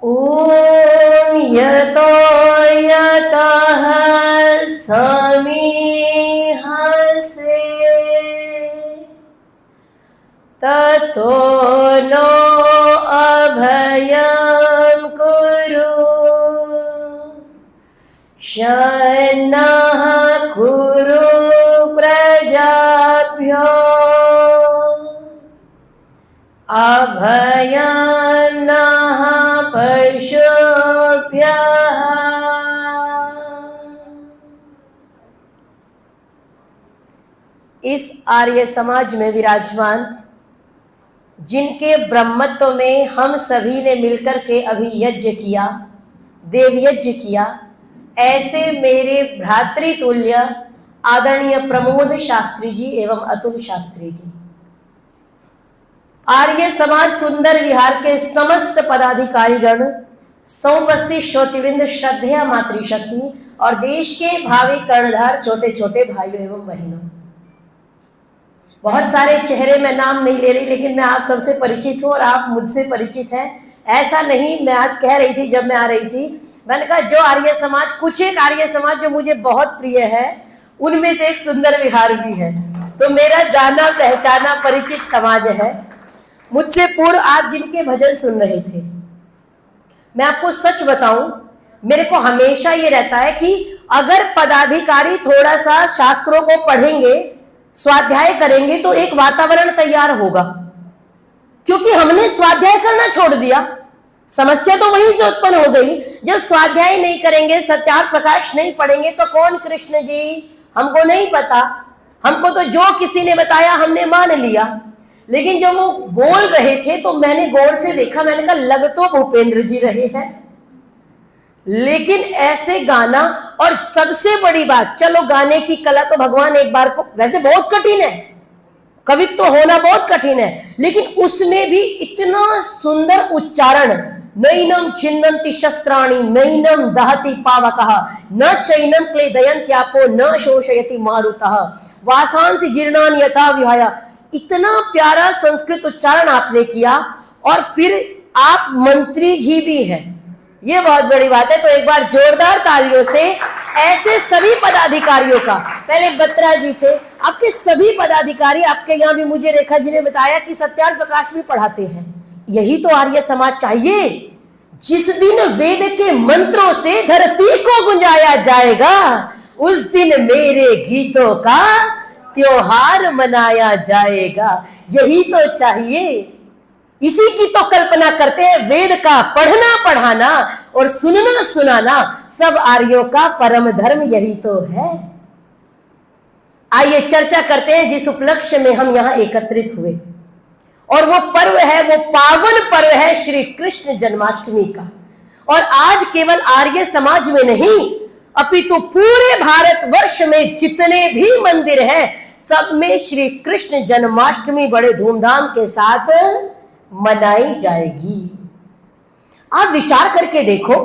ॐ यतो यतः समीहसे ततो नो अभयं कुरु शन्नः कुरु प्रजाभ्यो अभयं नः पशुभ्यः। इस आर्य समाज में विराजमान जिनके ब्रह्मत्व में हम सभी ने मिलकर के अभी यज्ञ किया, देव यज्ञ किया, ऐसे मेरे भ्रातृतुल्य आदरणीय प्रमोद शास्त्री जी एवं अतुल शास्त्री जी, आर्य समाज सुंदर विहार के समस्त पदाधिकारीगण, समुपस्थित श्रोतृवृंद, श्रद्धेय मातृशक्ति और देश के भावी कर्णधार छोटे छोटे भाइयों एवं बहनों, बहुत सारे चेहरे मैं नाम नहीं ले रही, लेकिन मैं आप सबसे परिचित हूँ और आप मुझसे परिचित हैं। ऐसा नहीं, मैं आज कह रही थी जब मैं आ रही थी, मैंने कहा जो आर्य समाज, कुछ एक आर्य समाज जो मुझे बहुत प्रिय है, उनमें से एक सुंदर विहार भी है। तो मेरा जाना पहचाना परिचित समाज है। मुझसे पूर्व आप जिनके भजन सुन रहे थे, मैं आपको सच बताऊं, मेरे को हमेशा ये रहता है कि अगर पदाधिकारी थोड़ा सा शास्त्रों को पढ़ेंगे, स्वाध्याय करेंगे तो एक वातावरण तैयार होगा। क्योंकि हमने स्वाध्याय करना छोड़ दिया, समस्या तो वहीं से उत्पन्न हो गई। जब स्वाध्याय नहीं करेंगे, सत्यार्थ प्रकाश नहीं पढ़ेंगे तो कौन कृष्ण जी, हमको नहीं पता, हमको तो जो किसी ने बताया हमने मान लिया। लेकिन जब वो बोल रहे थे तो मैंने गौर से देखा, मैंने कहा लग तो भूपेंद्र जी रहे हैं, लेकिन ऐसे गाना। और सबसे बड़ी बात, चलो गाने की कला तो भगवान एक बार को, वैसे बहुत कठिन है, कवित्व तो होना बहुत कठिन है, लेकिन उसमें भी इतना सुंदर उच्चारण, नैनम छिन्नन्ति शस्त्राणि नैनम दहति पावकः न चैनम क्लेदयन्त्यापो न शोषयति मारुतः वासांसि जीर्णानि यथा विहाय। इतना प्यारा संस्कृत उच्चारण आपने किया, और फिर आप मंत्री जी भी हैं, ये बहुत बड़ी बात है। तो एक बार जोरदार तालियों से ऐसे सभी पदाधिकारियों का, पहले बत्रा जी थे, आपके सभी पदाधिकारी, आपके यहाँ भी मुझे रेखा जी ने बताया कि सत्यार्थ प्रकाश भी पढ़ाते हैं। यही तो आर्य समाज चाहिए। जिस दिन वेद के मंत्रों से धरती को गुंजाया जाएगा, उस दिन मेरे गीतों का त्योहार मनाया जाएगा। यही तो चाहिए, इसी की तो कल्पना करते हैं। वेद का पढ़ना पढ़ाना और सुनना सुनाना सब आर्यों का परम धर्म यही तो है। आइए चर्चा करते हैं जिस उपलक्ष्य में हम यहाँ एकत्रित हुए, और वो पर्व है, वो पावन पर्व है श्री कृष्ण जन्माष्टमी का। और आज केवल आर्य समाज में नहीं, अपितु पूरे भारतवर्ष में जितने भी मंदिर हैं, सब में श्री कृष्ण जन्माष्टमी बड़े धूमधाम के साथ मनाई जाएगी। आप विचार करके देखो,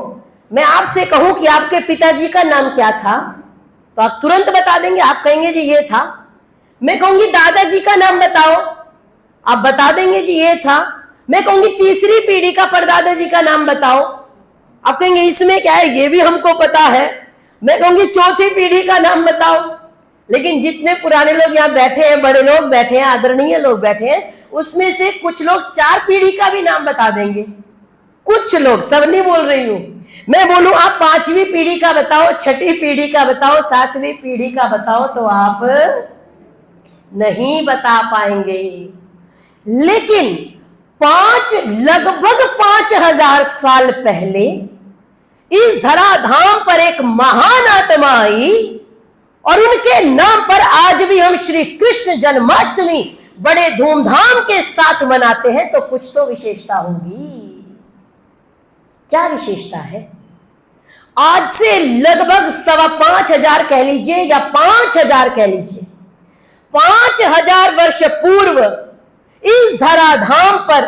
मैं आपसे कहूं कि आपके पिताजी का नाम क्या था, तो आप तुरंत बता देंगे, आप कहेंगे जी ये था। मैं कहूंगी दादाजी का नाम बताओ, आप बता देंगे जी ये था। मैं कहूंगी तीसरी पीढ़ी का परदादा जी का नाम बताओ, आप कहेंगे इसमें क्या है, ये भी हमको पता है। मैं कहूंगी चौथी पीढ़ी का नाम बताओ। लेकिन जितने पुराने लोग यहाँ बैठे हैं, बड़े लोग बैठे हैं, आदरणीय लोग बैठे हैं, उसमें से कुछ लोग 4 पीढ़ी का भी नाम बता देंगे। कुछ लोग, सब नहीं बोल रही हूं मैं, बोलूं आप 5वीं पीढ़ी का बताओ, 6ठी पीढ़ी का बताओ, 7वीं पीढ़ी का बताओ, तो आप नहीं बता पाएंगे। लेकिन लगभग 5000 साल पहले इस धराधाम पर एक महान आत्मा आई, और उनके नाम पर आज भी हम श्री कृष्ण जन्माष्टमी बड़े धूमधाम के साथ मनाते हैं। तो कुछ तो विशेषता होगी। क्या विशेषता है? आज से लगभग 5,500 कह लीजिए या 5,000 कह लीजिए, 5,000 वर्ष पूर्व इस धराधाम पर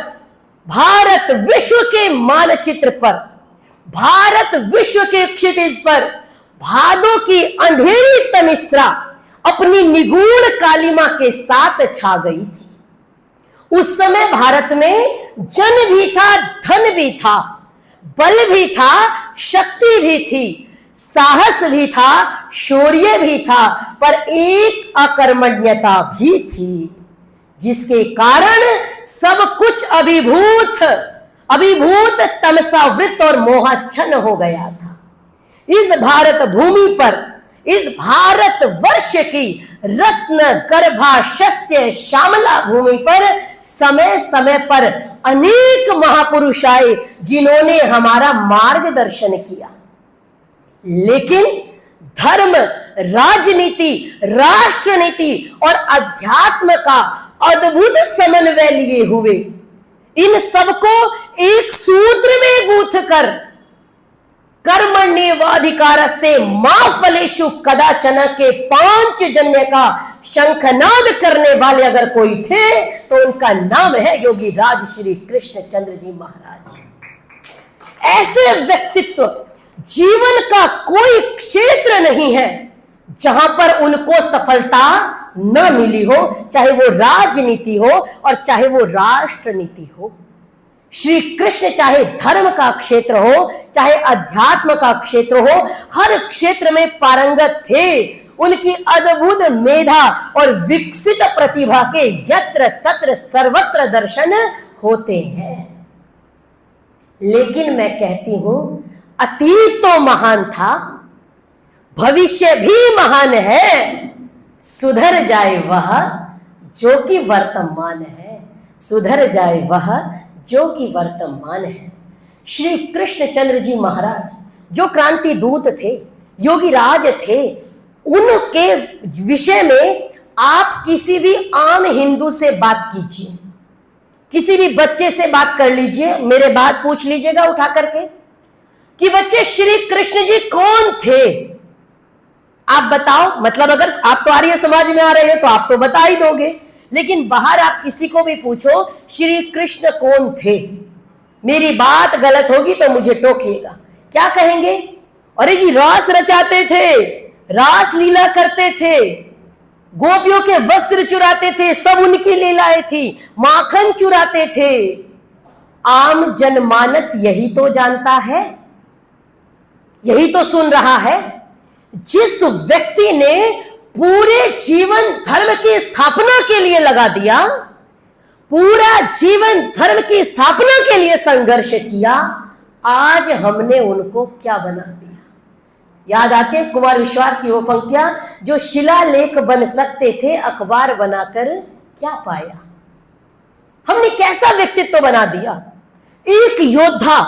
भारत विश्व के मानचित्र पर, भारत विश्व के क्षितिज पर भादों की अंधेरी तमिश्रा अपनी निगूढ़ कालिमा के साथ छा गई थी। उस समय भारत में जन भी था, धन भी था, बल भी था, शक्ति भी थी, साहस भी था, शौर्य भी था, पर एक अकर्मण्यता भी थी, जिसके कारण सब कुछ अभिभूत तमसावृत और मोहाच्छन्न हो गया था। इस भारत भूमि पर, इस भारत वर्ष की रत्न गर्भाशस्य श्यामला भूमि पर समय समय पर अनेक महापुरुष आए, जिन्होंने हमारा मार्गदर्शन किया। लेकिन धर्म, राजनीति, राष्ट्रनीति और अध्यात्म का अद्भुत समन्वय लिए हुए इन सबको एक सूत्र में गूंथ कर कर्मण्येवाधिकारस्ते मा फलेषु कदाचन के 5 जन्य का शंखनाद करने वाले अगर कोई थे तो उनका नाम है योगी राज श्री कृष्ण चंद्र जी महाराज। ऐसे व्यक्तित्व जीवन का कोई क्षेत्र नहीं है जहां पर उनको सफलता न मिली हो, चाहे वो राजनीति हो और चाहे वो राष्ट्रनीति हो। श्री कृष्ण चाहे धर्म का क्षेत्र हो, चाहे अध्यात्म का क्षेत्र हो, हर क्षेत्र में पारंगत थे। उनकी अद्भुत मेधा और विकसित प्रतिभा के यत्र तत्र सर्वत्र दर्शन होते हैं। लेकिन मैं कहती हूं, अतीत तो महान था, भविष्य भी महान है। सुधर जाए वह जो कि वर्तमान है, सुधर जाए वह जो कि वर्तमान है। श्री कृष्ण चंद्र जी महाराज जो क्रांति दूत थे, योगी राज थे, उनके विषय में आप किसी भी आम हिंदू से बात कीजिए, किसी भी बच्चे से बात कर लीजिए, मेरे बात पूछ लीजिएगा उठा करके कि बच्चे श्री कृष्ण जी कौन थे, आप बताओ। मतलब अगर आप तो आर्य समाज में आ रहे हो तो आप तो बता ही दोगे, लेकिन बाहर आप किसी को भी पूछो श्री कृष्ण कौन थे, मेरी बात गलत होगी तो मुझे टोकिएगा, क्या कहेंगे? अरे जी रास रचाते थे, रास लीला करते थे, गोपियों के वस्त्र चुराते थे, सब उनकी लीलाएं थी, माखन चुराते थे। आम जनमानस यही तो जानता है, यही तो सुन रहा है। जिस व्यक्ति ने पूरे जीवन धर्म की स्थापना के लिए लगा दिया, पूरा जीवन धर्म की स्थापना के लिए संघर्ष किया, आज हमने उनको क्या बना दिया? याद आते कुमार विश्वास की वो पंक्तियां, जो शिलालेख बन सकते थे अखबार बनाकर क्या पाया। हमने कैसा व्यक्तित्व बना दिया। एक योद्धा,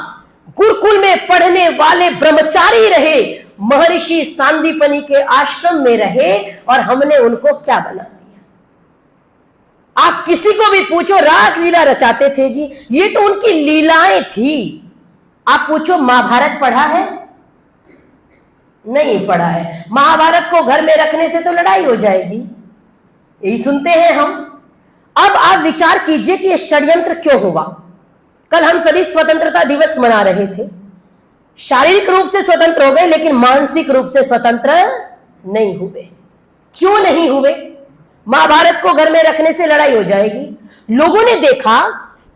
गुरुकुल में पढ़ने वाले ब्रह्मचारी रहे, महर्षि सांदीपनि के आश्रम में रहे, और हमने उनको क्या बना दिया। आप किसी को भी पूछो रास लीला रचाते थे जी, ये तो उनकी लीलाएं थी। आप पूछो महाभारत पढ़ा है? नहीं पढ़ा है। महाभारत को घर में रखने से तो लड़ाई हो जाएगी, यही सुनते हैं हम। अब आप विचार कीजिए कि यह षड्यंत्र क्यों हुआ। कल हम सभी स्वतंत्रता दिवस मना रहे थे, शारीरिक रूप से स्वतंत्र हो गए लेकिन मानसिक रूप से स्वतंत्र नहीं हुए। क्यों नहीं हुए? महाभारत को घर में रखने से लड़ाई हो जाएगी। लोगों ने देखा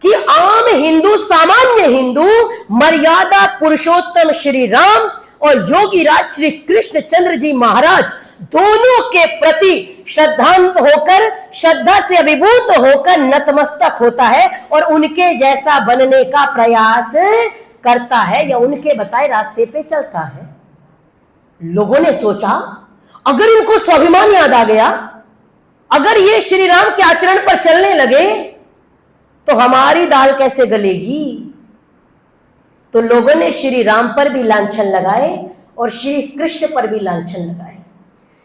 कि आम हिंदू, सामान्य हिंदू, मर्यादा पुरुषोत्तम श्री राम और योगी राज श्री कृष्ण चंद्र जी महाराज दोनों के प्रति श्रद्धांत होकर, श्रद्धा से अभिभूत होकर नतमस्तक होता है और उनके जैसा बनने का प्रयास करता है या उनके बताए रास्ते पे चलता है। लोगों ने सोचा अगर इनको स्वाभिमान याद आ गया, अगर ये श्री राम के आचरण पर चलने लगे तो हमारी दाल कैसे गलेगी। तो लोगों ने श्री राम पर भी लांछन लगाए और श्री कृष्ण पर भी लांछन लगाए।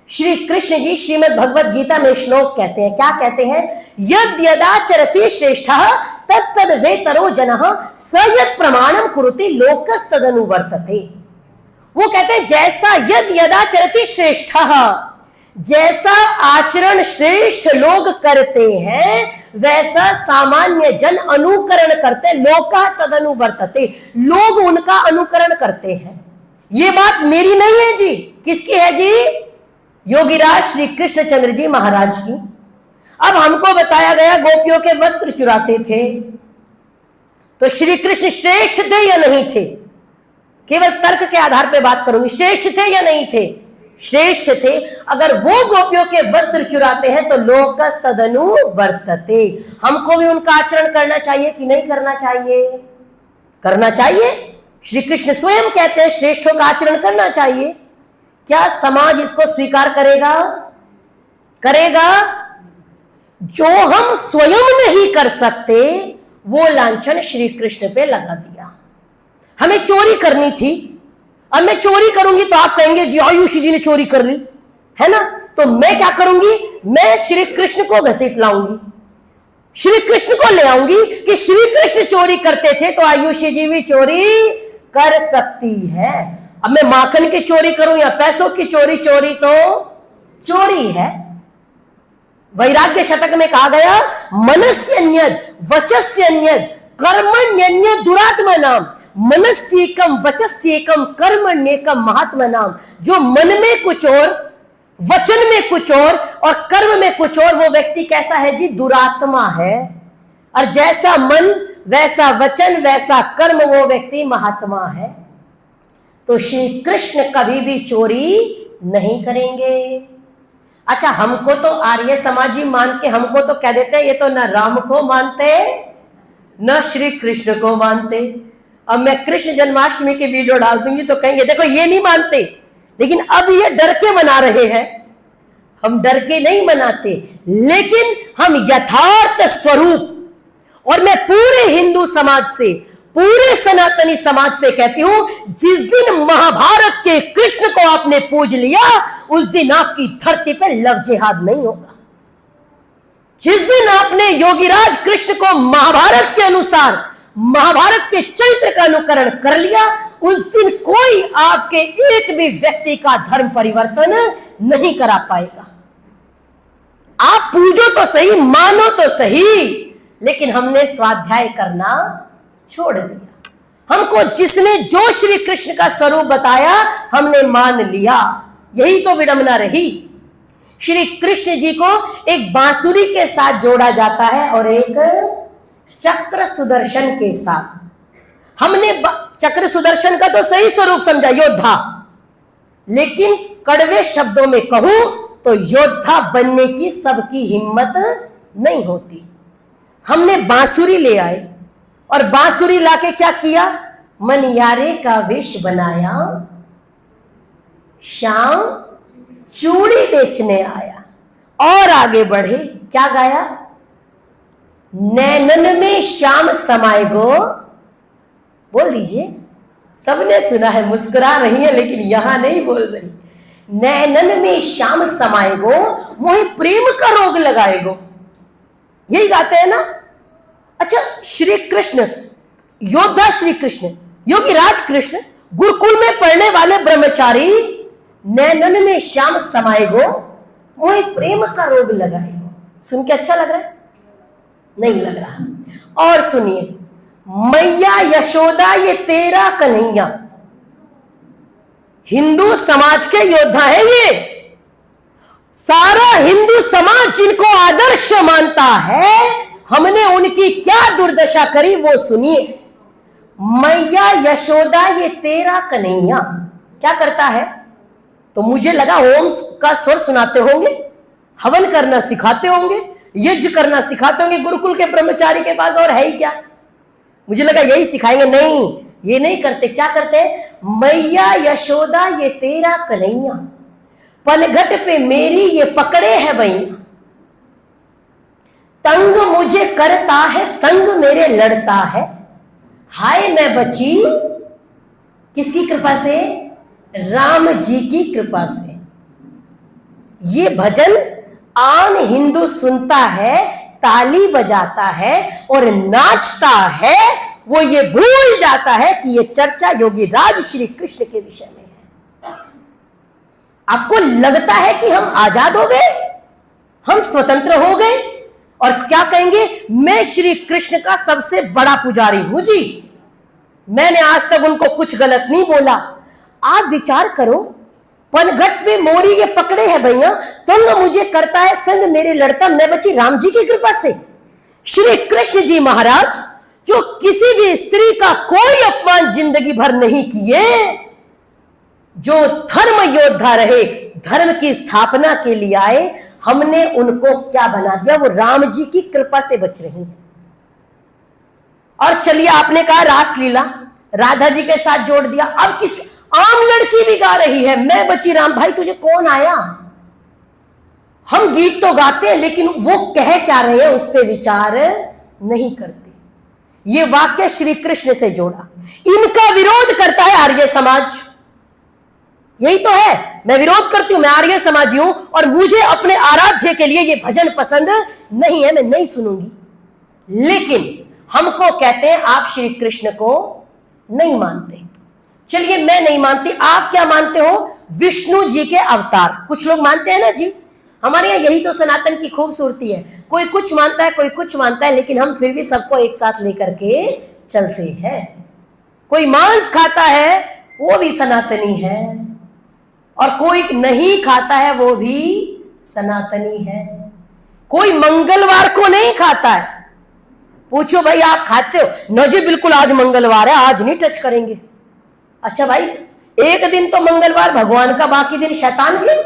श्री कृष्ण जी श्रीमद् भगवत गीता में श्लोक कहते हैं, क्या कहते हैं? यद्यदाचरति श्रेष्ठः तत्तद् वेतरो जनः स यत् प्रमाणम कुरुते लोकस्तदनुवर्तते। वो कहते हैं जैसा यद्यदाचरति श्रेष्ठः, जैसा आचरण श्रेष्ठ लोग करते हैं वैसा सामान्य जन अनुकरण करते, लोका तदनुवर्तते, लोग उनका अनुकरण करते हैं। ये बात मेरी नहीं है जी, किसकी है जी? योगीराज श्री कृष्ण चंद्र जी महाराज की। अब हमको बताया गया गोपियों के वस्त्र चुराते थे, तो श्री कृष्ण श्रेष्ठ थे या नहीं थे? केवल तर्क के आधार पे बात करूंगी। श्रेष्ठ थे या नहीं थे? श्रेष्ठ थे। अगर वो गोपियों के वस्त्र चुराते हैं तो लोकस तदनु वर्तते, हमको भी उनका आचरण करना चाहिए कि नहीं करना चाहिए? करना चाहिए। श्री कृष्ण स्वयं कहते हैं श्रेष्ठों का आचरण करना चाहिए। क्या समाज इसको स्वीकार करेगा? करेगा? जो हम स्वयं नहीं कर सकते वो लांछन श्री कृष्ण पे लगा दिया। हमें चोरी करनी थी, अब मैं चोरी करूंगी तो आप कहेंगे जी आयुषी जी ने चोरी कर ली, है ना? तो मैं क्या करूंगी? मैं श्री कृष्ण को घसीट लाऊंगी, श्री कृष्ण को ले आऊंगी कि श्री कृष्ण चोरी करते थे तो आयुषी जी भी चोरी कर सकती है। अब मैं माखन की चोरी करूं या पैसों की चोरी, चोरी तो चोरी है। वैराग्य शतक में कहा गया मनस्यन्यद वचस्यन्यद कर्मण्यन्यद दुरात्मनाम, मनस्येकम वचस्येकम कर्मण्येकम महात्मनाम। जो मन में कुछ और, वचन में कुछ और कर्म में कुछ और, वो व्यक्ति कैसा है जी? दुरात्मा है। और जैसा मन वैसा वचन वैसा कर्म, वो व्यक्ति महात्मा है। तो श्री कृष्ण कभी भी चोरी नहीं करेंगे। अच्छा, हमको तो आर्य समाजी मान के हमको तो कह देते हैं ये तो न राम को मानते न श्री कृष्ण को मानते। अब मैं कृष्ण जन्माष्टमी की वीडियो डाल दूंगी तो कहेंगे देखो ये नहीं मानते, लेकिन अब ये डर के मना रहे हैं। हम डर के नहीं मनाते, लेकिन हम यथार्थ स्वरूप, और मैं पूरे हिंदू समाज से, पूरे सनातनी समाज से कहती हूं, जिस दिन महाभारत के कृष्ण को आपने पूज लिया उस दिन आपकी धरती पे लव जिहाद नहीं होगा। जिस दिन आपने योगीराज कृष्ण को महाभारत के अनुसार, महाभारत के चरित्र का अनुकरण कर लिया, उस दिन कोई आपके एक भी व्यक्ति का धर्म परिवर्तन नहीं करा पाएगा। आप पूजो तो सही, मानो तो सही, लेकिन हमने स्वाध्याय करना छोड़ दिया। हमको जिसने जो श्री कृष्ण का स्वरूप बताया हमने मान लिया। यही तो विडंबना रही। श्री कृष्ण जी को एक बांसुरी के साथ जोड़ा जाता है और एक चक्र सुदर्शन के साथ। हमने चक्र सुदर्शन का तो सही स्वरूप समझा, योद्धा, लेकिन कड़वे शब्दों में कहूं तो योद्धा बनने की सबकी हिम्मत नहीं होती। हमने बांसुरी ले आए और बांसुरी लाके क्या किया? मनियारे का वेश बनाया, शाम चूड़ी बेचने आया। और आगे बढ़े, क्या गाया? नैनन में श्याम समाये गो। बोल दीजिए, सबने सुना है, मुस्कुरा रही है लेकिन यहां नहीं बोल रही। नैनन में श्याम समाये गो, मोहि प्रेम का रोग लगाए गो। यही गाते हैं ना। अच्छा, श्री कृष्ण, योद्धा श्री कृष्ण, योगीराज कृष्ण, गुरुकुल में पढ़ने वाले ब्रह्मचारी, नैनन में श्याम समाये गो, मोहि प्रेम का रोग लगाए गो। सुन के अच्छा लग रहा है? नहीं लग रहा। और सुनिए, मैया यशोदा ये तेरा कन्हैया। हिंदू समाज के योद्धा है ये। सारा हिंदू समाज जिनको आदर्श मानता है, हमने उनकी क्या दुर्दशा करी वो सुनिए। मैया यशोदा ये तेरा कन्हैया क्या करता है? तो मुझे लगा ओम का स्वर सुनाते होंगे, हवन करना सिखाते होंगे, यज्ञ करना सिखाते होंगे गुरुकुल के ब्रह्मचारी के पास, और है ही क्या? मुझे लगा यही सिखाएंगे। नहीं, ये नहीं करते। क्या करते? मैया यशोदा ये तेरा कन्हैया, पनघट पे मेरी ये पकड़े है भैया। तंग मुझे करता है, संग मेरे लड़ता है। हाय मैं बची किसकी कृपा से? राम जी की कृपा से। ये भजन आन हिंदू सुनता है, ताली बजाता है और नाचता है, वो ये भूल जाता है कि ये चर्चा योगीराज श्री कृष्ण के विषय में है। आपको लगता है कि हम आजाद हो गए, हम स्वतंत्र हो गए, और क्या कहेंगे? मैं श्री कृष्ण का सबसे बड़ा पुजारी हूं जी, मैंने आज तक उनको कुछ गलत नहीं बोला। आप विचार करो, पनघट पे मोरी ये पकड़े है भैया, तंग मुझे करता है, संग मेरे लड़ता, मैं बची राम जी की कृपा से। श्री कृष्ण जी महाराज जो किसी भी स्त्री का कोई अपमान जिंदगी भर नहीं किए, जो धर्म योद्धा रहे, धर्म की स्थापना के लिए आए, हमने उनको क्या बना दिया? वो राम जी की कृपा से बच रही हैं। और चलिए, आपने कहा रासलीला राधा जी के साथ जोड़ दिया, अब किस आम लड़की भी गा रही है मैं बची राम। भाई तुझे कौन आया? हम गीत तो गाते हैं, लेकिन वो कह क्या रहे हैं उस पर विचार नहीं करते। ये वाक्य श्री कृष्ण से जोड़ा। इनका विरोध करता है आर्य समाज। यही तो है, मैं विरोध करती हूं, मैं आर्य समाजी हूं और मुझे अपने आराध्य के लिए ये भजन पसंद नहीं है, मैं नहीं सुनूंगी। लेकिन हमको कहते हैं आप श्री कृष्ण को नहीं मानते। चलिए, मैं नहीं मानती, आप क्या मानते हो? विष्णु जी के अवतार कुछ लोग मानते हैं ना जी। हमारे यहाँ यही तो सनातन की खूबसूरती है, कोई कुछ मानता है, कोई कुछ मानता है, लेकिन हम फिर भी सबको एक साथ लेकर के चलते हैं। कोई मांस खाता है वो भी सनातनी है, और कोई नहीं खाता है वो भी सनातनी है। कोई मंगलवार को नहीं खाता है। पूछो भाई आप खाते हो? न जी बिल्कुल, आज मंगलवार है, आज नहीं टच करेंगे। अच्छा भाई, एक दिन तो मंगलवार भगवान का, बाकी दिन शैतान के,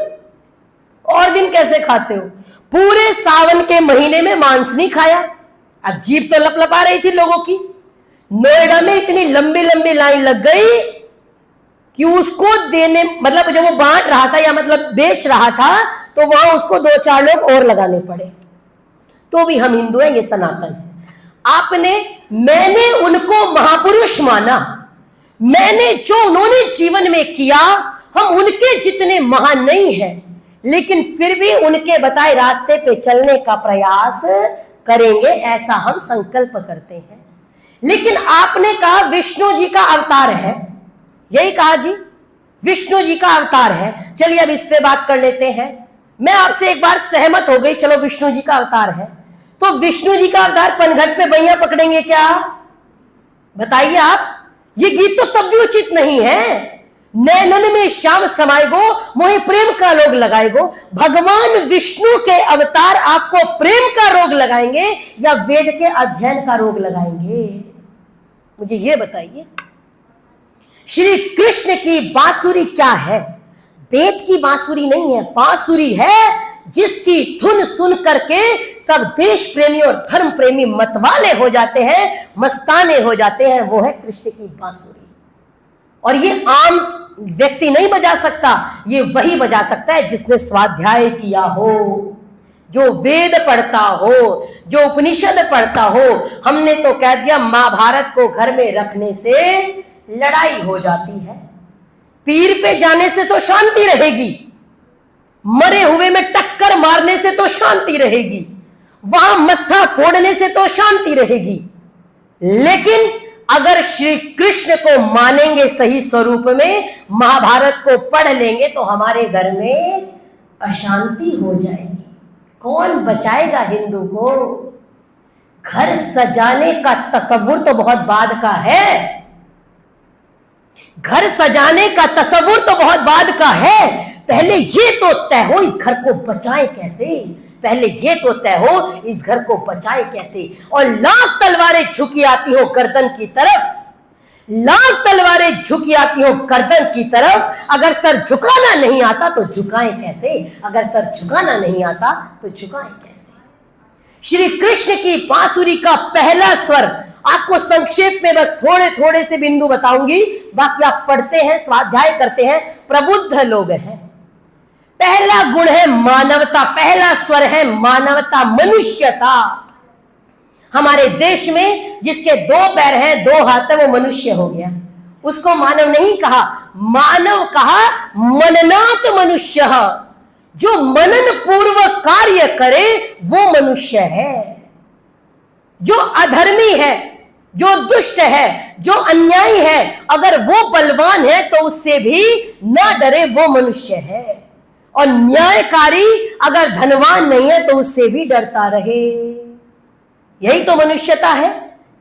और दिन कैसे खाते हो? पूरे सावन के महीने में मांस नहीं खाया। अब जीभ तो लपलपा रही थी लोगों की। नोएडा में इतनी लंबी लंबी लाइन लग गई कि उसको देने, मतलब जब वो बांट रहा था या मतलब बेच रहा था, तो वहां उसको 2-4 लोग और लगाने पड़े। तो भी हम हिंदू हैं, ये सनातन है। मैंने उनको महापुरुष माना, मैंने जो उन्होंने जीवन में किया, हम उनके जितने महान नहीं हैं, लेकिन फिर भी उनके बताए रास्ते पे चलने का प्रयास करेंगे, ऐसा हम संकल्प करते हैं। लेकिन आपने कहा विष्णु जी का अवतार है, यही कहा जी, विष्णु जी का अवतार है। चलिए अब इस पे बात कर लेते हैं। मैं आपसे एक बार सहमत हो गई, चलो विष्णु जी का अवतार है, तो विष्णु जी का अवतार पनघट पे बैया पकड़ेंगे क्या? बताइए आप। ये गीत तो तब भी उचित नहीं है। नैनन में श्याम समाएगो, मोहे प्रेम का रोग लगाएगो। भगवान विष्णु के अवतार आपको प्रेम का रोग लगाएंगे या वेद के अध्ययन का रोग लगाएंगे? मुझे ये बताइए। श्री कृष्ण की बांसुरी क्या है? वेद की बांसुरी नहीं है, बांसुरी है जिसकी धुन सुन करके सब देश प्रेमी और धर्म प्रेमी मतवाले हो जाते हैं, मस्ताने हो जाते हैं। वो है कृष्ण की बांसुरी। और ये आम व्यक्ति नहीं बजा सकता, ये वही बजा सकता है जिसने स्वाध्याय किया हो, जो वेद पढ़ता हो, जो उपनिषद पढ़ता हो। हमने तो कह दिया महाभारत को घर में रखने से लड़ाई हो जाती है, पीर पे जाने से तो शांति रहेगी, मरे हुए में टक्कर मारने से तो शांति रहेगी, वहां मत्था फोड़ने से तो शांति रहेगी। लेकिन अगर श्री कृष्ण को मानेंगे सही स्वरूप में, महाभारत को पढ़ लेंगे, तो हमारे घर में अशांति हो जाएगी। कौन बचाएगा हिंदू को? घर सजाने का तसव्वुर तो बहुत बाद का है, घर सजाने का तसव्वुर तो बहुत बाद का है। पहले ये तो तय हो इस घर को बचाएं कैसे, पहले ये तो तय हो इस घर को बचाएं कैसे। और लाख तलवारें झुकी आती हो गर्दन की तरफ, लाख तलवारें झुकी आती हो गर्दन की तरफ, अगर सर झुकाना नहीं आता तो झुकाएं कैसे, अगर सर झुकाना नहीं आता तो झुकाएं कैसे। श्री कृष्ण की बांसुरी का पहला स्वर आपको संक्षेप में बस थोड़े थोड़े से बिंदु बताऊंगी, बाकी आप पढ़ते हैं, स्वाध्याय करते हैं, प्रबुद्ध लोग हैं। पहला गुण है मानवता, पहला स्वर है मानवता, मनुष्यता। हमारे देश में जिसके 2 पैर हैं 2 हाथ है वो मनुष्य हो गया, उसको मानव नहीं कहा, मानव कहा मननात् मनुष्य। जो मनन पूर्वक कार्य करे वो मनुष्य है। जो अधर्मी है, जो दुष्ट है, जो अन्यायी है, अगर वो बलवान है तो उससे भी ना डरे, वो मनुष्य है। और न्यायकारी अगर धनवान नहीं है तो उससे भी डरता रहे। यही तो मनुष्यता है।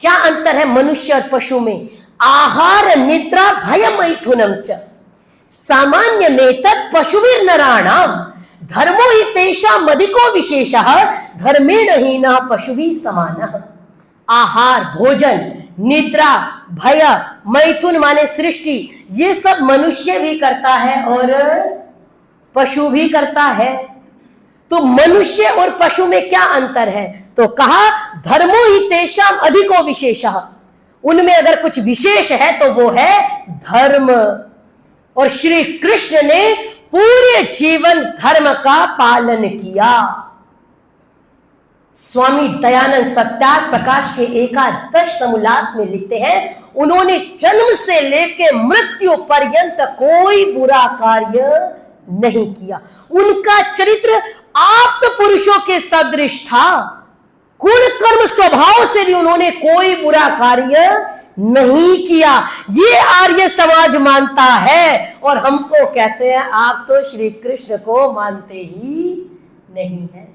क्या अंतर है मनुष्य और पशु में? आहार निद्रा भय मैथुनम च सामान्य नेतत् पशुभिर नराणाम धर्मो हि तेषाम् अधिको विशेषः धर्मेण हीनः पशुभिः समानः। आहार, भोजन, निद्रा, भय, मैथुन माने सृष्टि, ये सब मनुष्य भी करता है और पशु भी करता है। तो मनुष्य और पशु में क्या अंतर है? तो कहा धर्मो ही तेषाम अधिको विशेषः, उनमें अगर कुछ विशेष है तो वो है धर्म। और श्री कृष्ण ने पूरे जीवन धर्म का पालन किया। स्वामी दयानंद सत्यार्थ प्रकाश के एकादश समोल्लास में लिखते हैं, उन्होंने जन्म से लेकर मृत्यु पर्यंत कोई बुरा कार्य नहीं किया। उनका चरित्र आप्त पुरुषों के सदृश था। गुण कर्म स्वभाव से भी उन्होंने कोई बुरा कार्य नहीं किया। ये आर्य समाज मानता है और हमको कहते हैं आप तो श्री कृष्ण को मानते ही नहीं है।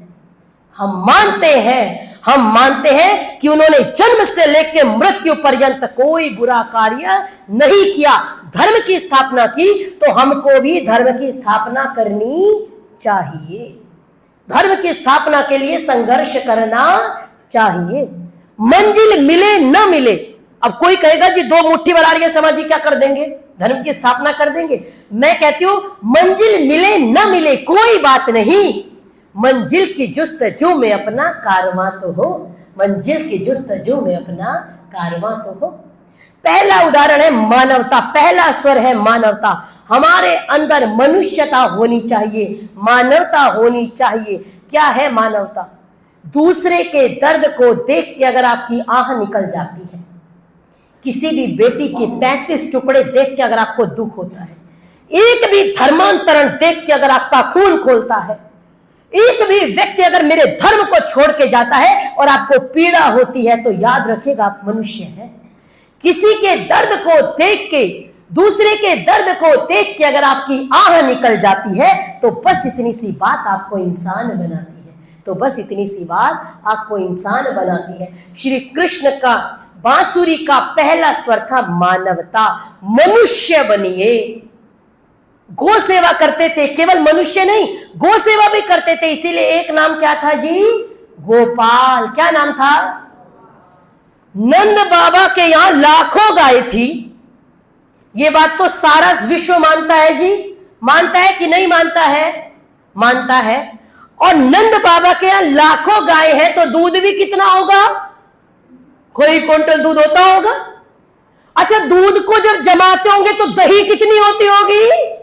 हम मानते हैं कि उन्होंने जन्म से लेकर मृत्यु पर्यंत कोई बुरा कार्य नहीं किया, धर्म की स्थापना की। तो हमको भी धर्म की स्थापना करनी चाहिए। धर्म की स्थापना के लिए संघर्ष करना चाहिए। मंजिल मिले न मिले, अब कोई कहेगा जी दो मुट्ठी भर आर्य समाजी क्या कर देंगे, धर्म की स्थापना कर देंगे। मैं कहती हूं मंजिल मिले न मिले कोई बात नहीं, मंजिल की जुस्तजू में अपना कारवां तो हो, मंजिल की जुस्तजू में अपना कारवां तो हो। पहला उदाहरण है मानवता, पहला स्वर है मानवता। हमारे अंदर मनुष्यता होनी चाहिए, मानवता होनी चाहिए। क्या है मानवता? दूसरे के दर्द को देख के अगर आपकी आह निकल जाती है, किसी भी बेटी के 35 टुकड़े देख के अगर आपको दुख होता है, एक भी धर्मांतरण देख के अगर आपका खून खोलता है, एक भी व्यक्ति अगर मेरे धर्म को छोड़ के जाता है और आपको पीड़ा होती है, तो याद रखिएगा आप मनुष्य हैं। किसी के दर्द को देख के, दूसरे के दर्द को देख के अगर आपकी आह निकल जाती है, तो बस इतनी सी बात आपको इंसान बनाती है, तो बस इतनी सी बात आपको इंसान बनाती है। श्री कृष्ण का बांसुरी का पहला स्वर था मानवता, मनुष्य बनिए। गो सेवा करते थे, केवल मनुष्य नहीं गो सेवा भी करते थे, इसीलिए एक नाम क्या था जी? गोपाल। क्या नाम था? नंद बाबा के यहां लाखों गाय थी। ये बात तो सारा विश्व मानता है जी, मानता है कि नहीं मानता है? मानता है। और नंद बाबा के यहां लाखों गाय है, तो दूध भी कितना होगा? कोई क्विंटल दूध होता होगा। अच्छा, दूध को जब जमाते होंगे तो दही कितनी होती होगी?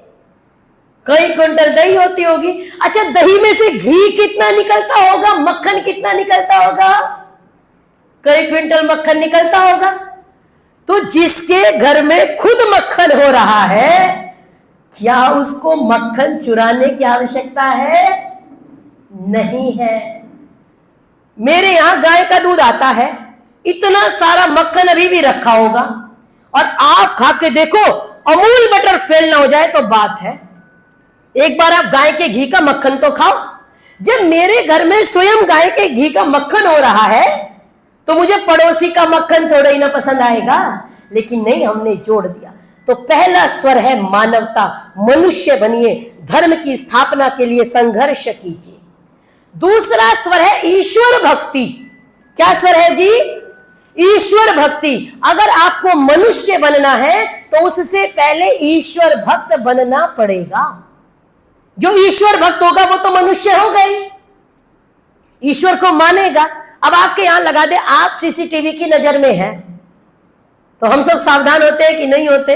कई क्विंटल दही होती होगी। अच्छा, दही में से घी कितना निकलता होगा? मक्खन कितना निकलता होगा? कई क्विंटल मक्खन निकलता होगा। तो जिसके घर में खुद मक्खन हो रहा है, क्या उसको मक्खन चुराने की आवश्यकता है? नहीं है। मेरे यहां गाय का दूध आता है, इतना सारा मक्खन अभी भी रखा होगा, और आप खा के देखो अमूल बटर फेल ना हो जाए तो बात है। एक बार आप गाय के घी का मक्खन तो खाओ। जब मेरे घर में स्वयं गाय के घी का मक्खन हो रहा है, तो मुझे पड़ोसी का मक्खन थोड़ा ही ना पसंद आएगा। लेकिन नहीं, हमने जोड़ दिया। तो पहला स्वर है मानवता, मनुष्य बनिए, धर्म की स्थापना के लिए संघर्ष कीजिए। दूसरा स्वर है ईश्वर भक्ति। क्या स्वर है जी? ईश्वर भक्ति। अगर आपको मनुष्य बनना है तो उससे पहले ईश्वर भक्त बनना पड़ेगा। जो ईश्वर भक्त होगा वो तो मनुष्य हो गई, ईश्वर को मानेगा। अब आपके यहां लगा दे आप सीसीटीवी की नजर में हैं, तो हम सब सावधान होते हैं कि नहीं होते?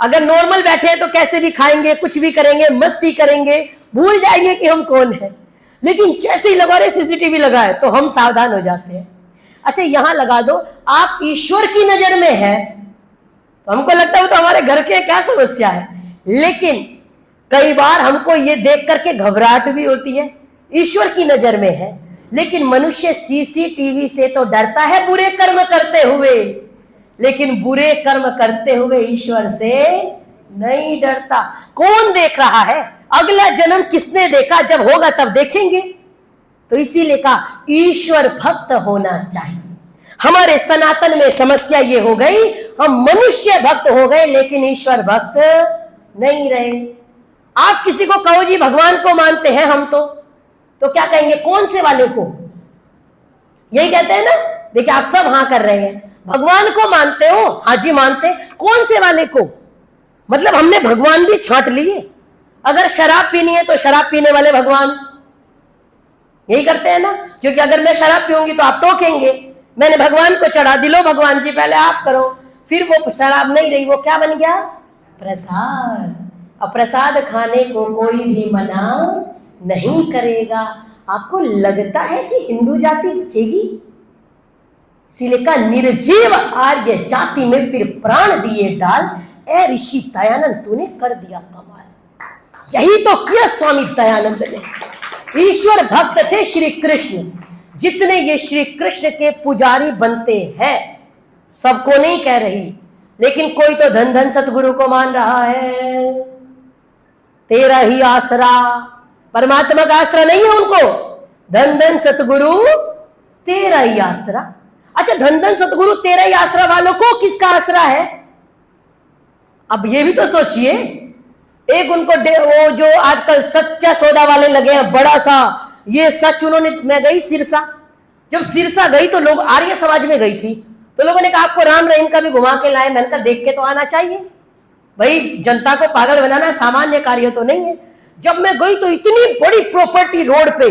अगर नॉर्मल बैठे हैं तो कैसे भी खाएंगे, कुछ भी करेंगे, मस्ती करेंगे, भूल जाएंगे कि हम कौन हैं। लेकिन जैसे ही लगा रहे सीसीटीवी लगा है तो हम सावधान हो जाते हैं। अच्छा, यहां लगा दो आप ईश्वर की नजर में हैं, तो हमको लगता है तो हमारे घर के क्या समस्या है। लेकिन कई बार हमको ये देख करके घबराहट भी होती है, ईश्वर की नजर में है। लेकिन मनुष्य सीसीटीवी से तो डरता है बुरे कर्म करते हुए, लेकिन बुरे कर्म करते हुए ईश्वर से नहीं डरता। कौन देख रहा है? अगला जन्म किसने देखा? जब होगा तब देखेंगे। तो इसीलिए कहा ईश्वर भक्त होना चाहिए। हमारे सनातन में समस्या ये हो गई, हम मनुष्य भक्त हो गए लेकिन ईश्वर भक्त नहीं रहे। आप किसी को कहो जी भगवान को मानते हैं हम, तो क्या कहेंगे? कौन से वाले को? यही कहते हैं ना, देखिए आप सब हाँ कर रहे हैं। भगवान को मानते हो? हाँ जी मानते। कौन से वाले को? मतलब हमने भगवान भी छांट लिए। अगर शराब पीनी है तो शराब पीने वाले भगवान, यही करते हैं ना, क्योंकि अगर मैं शराब पीऊंगी तो आप टोकेंगे। मैंने भगवान को चढ़ा, दिलो भगवान जी पहले आप करो, फिर वो शराब नहीं रही, वो क्या बन गया? प्रसाद। और प्रसाद खाने को कोई भी मना नहीं करेगा। आपको लगता है कि हिंदू जाति बचेगी? इसीलिए का निर्जीव आर्य जाति में फिर प्राण दिए डाल, ए ऋषि दयानंद तूने कर दिया कमाल। यही तो किया स्वामी दयानंद ने। ईश्वर भक्त थे श्री कृष्ण। जितने ये श्री कृष्ण के पुजारी बनते हैं, सबको नहीं कह रही, लेकिन कोई तो धन धन सतगुरु को मान रहा है। तेरा ही आसरा, परमात्मा का आसरा नहीं है उनको। धन धन सतगुरु तेरा ही आसरा। अच्छा, धन धन सतगुरु तेरा ही आसरा वालों को किसका आसरा है? अब ये भी तो सोचिए। एक उनको वो जो आजकल सच्चा सौदा वाले लगे हैं, बड़ा सा ये सच उन्होंने, मैं गई सिरसा, जब सिरसा गई तो लोग आर्य समाज में गई थी, तो लोगों ने कहा आपको राम रहीम का भी घुमा के लाए। मैंने कहा देख के तो आना चाहिए भाई, जनता को पागल बनाना सामान्य कार्य तो नहीं है। जब मैं गई तो इतनी बड़ी प्रॉपर्टी रोड पे,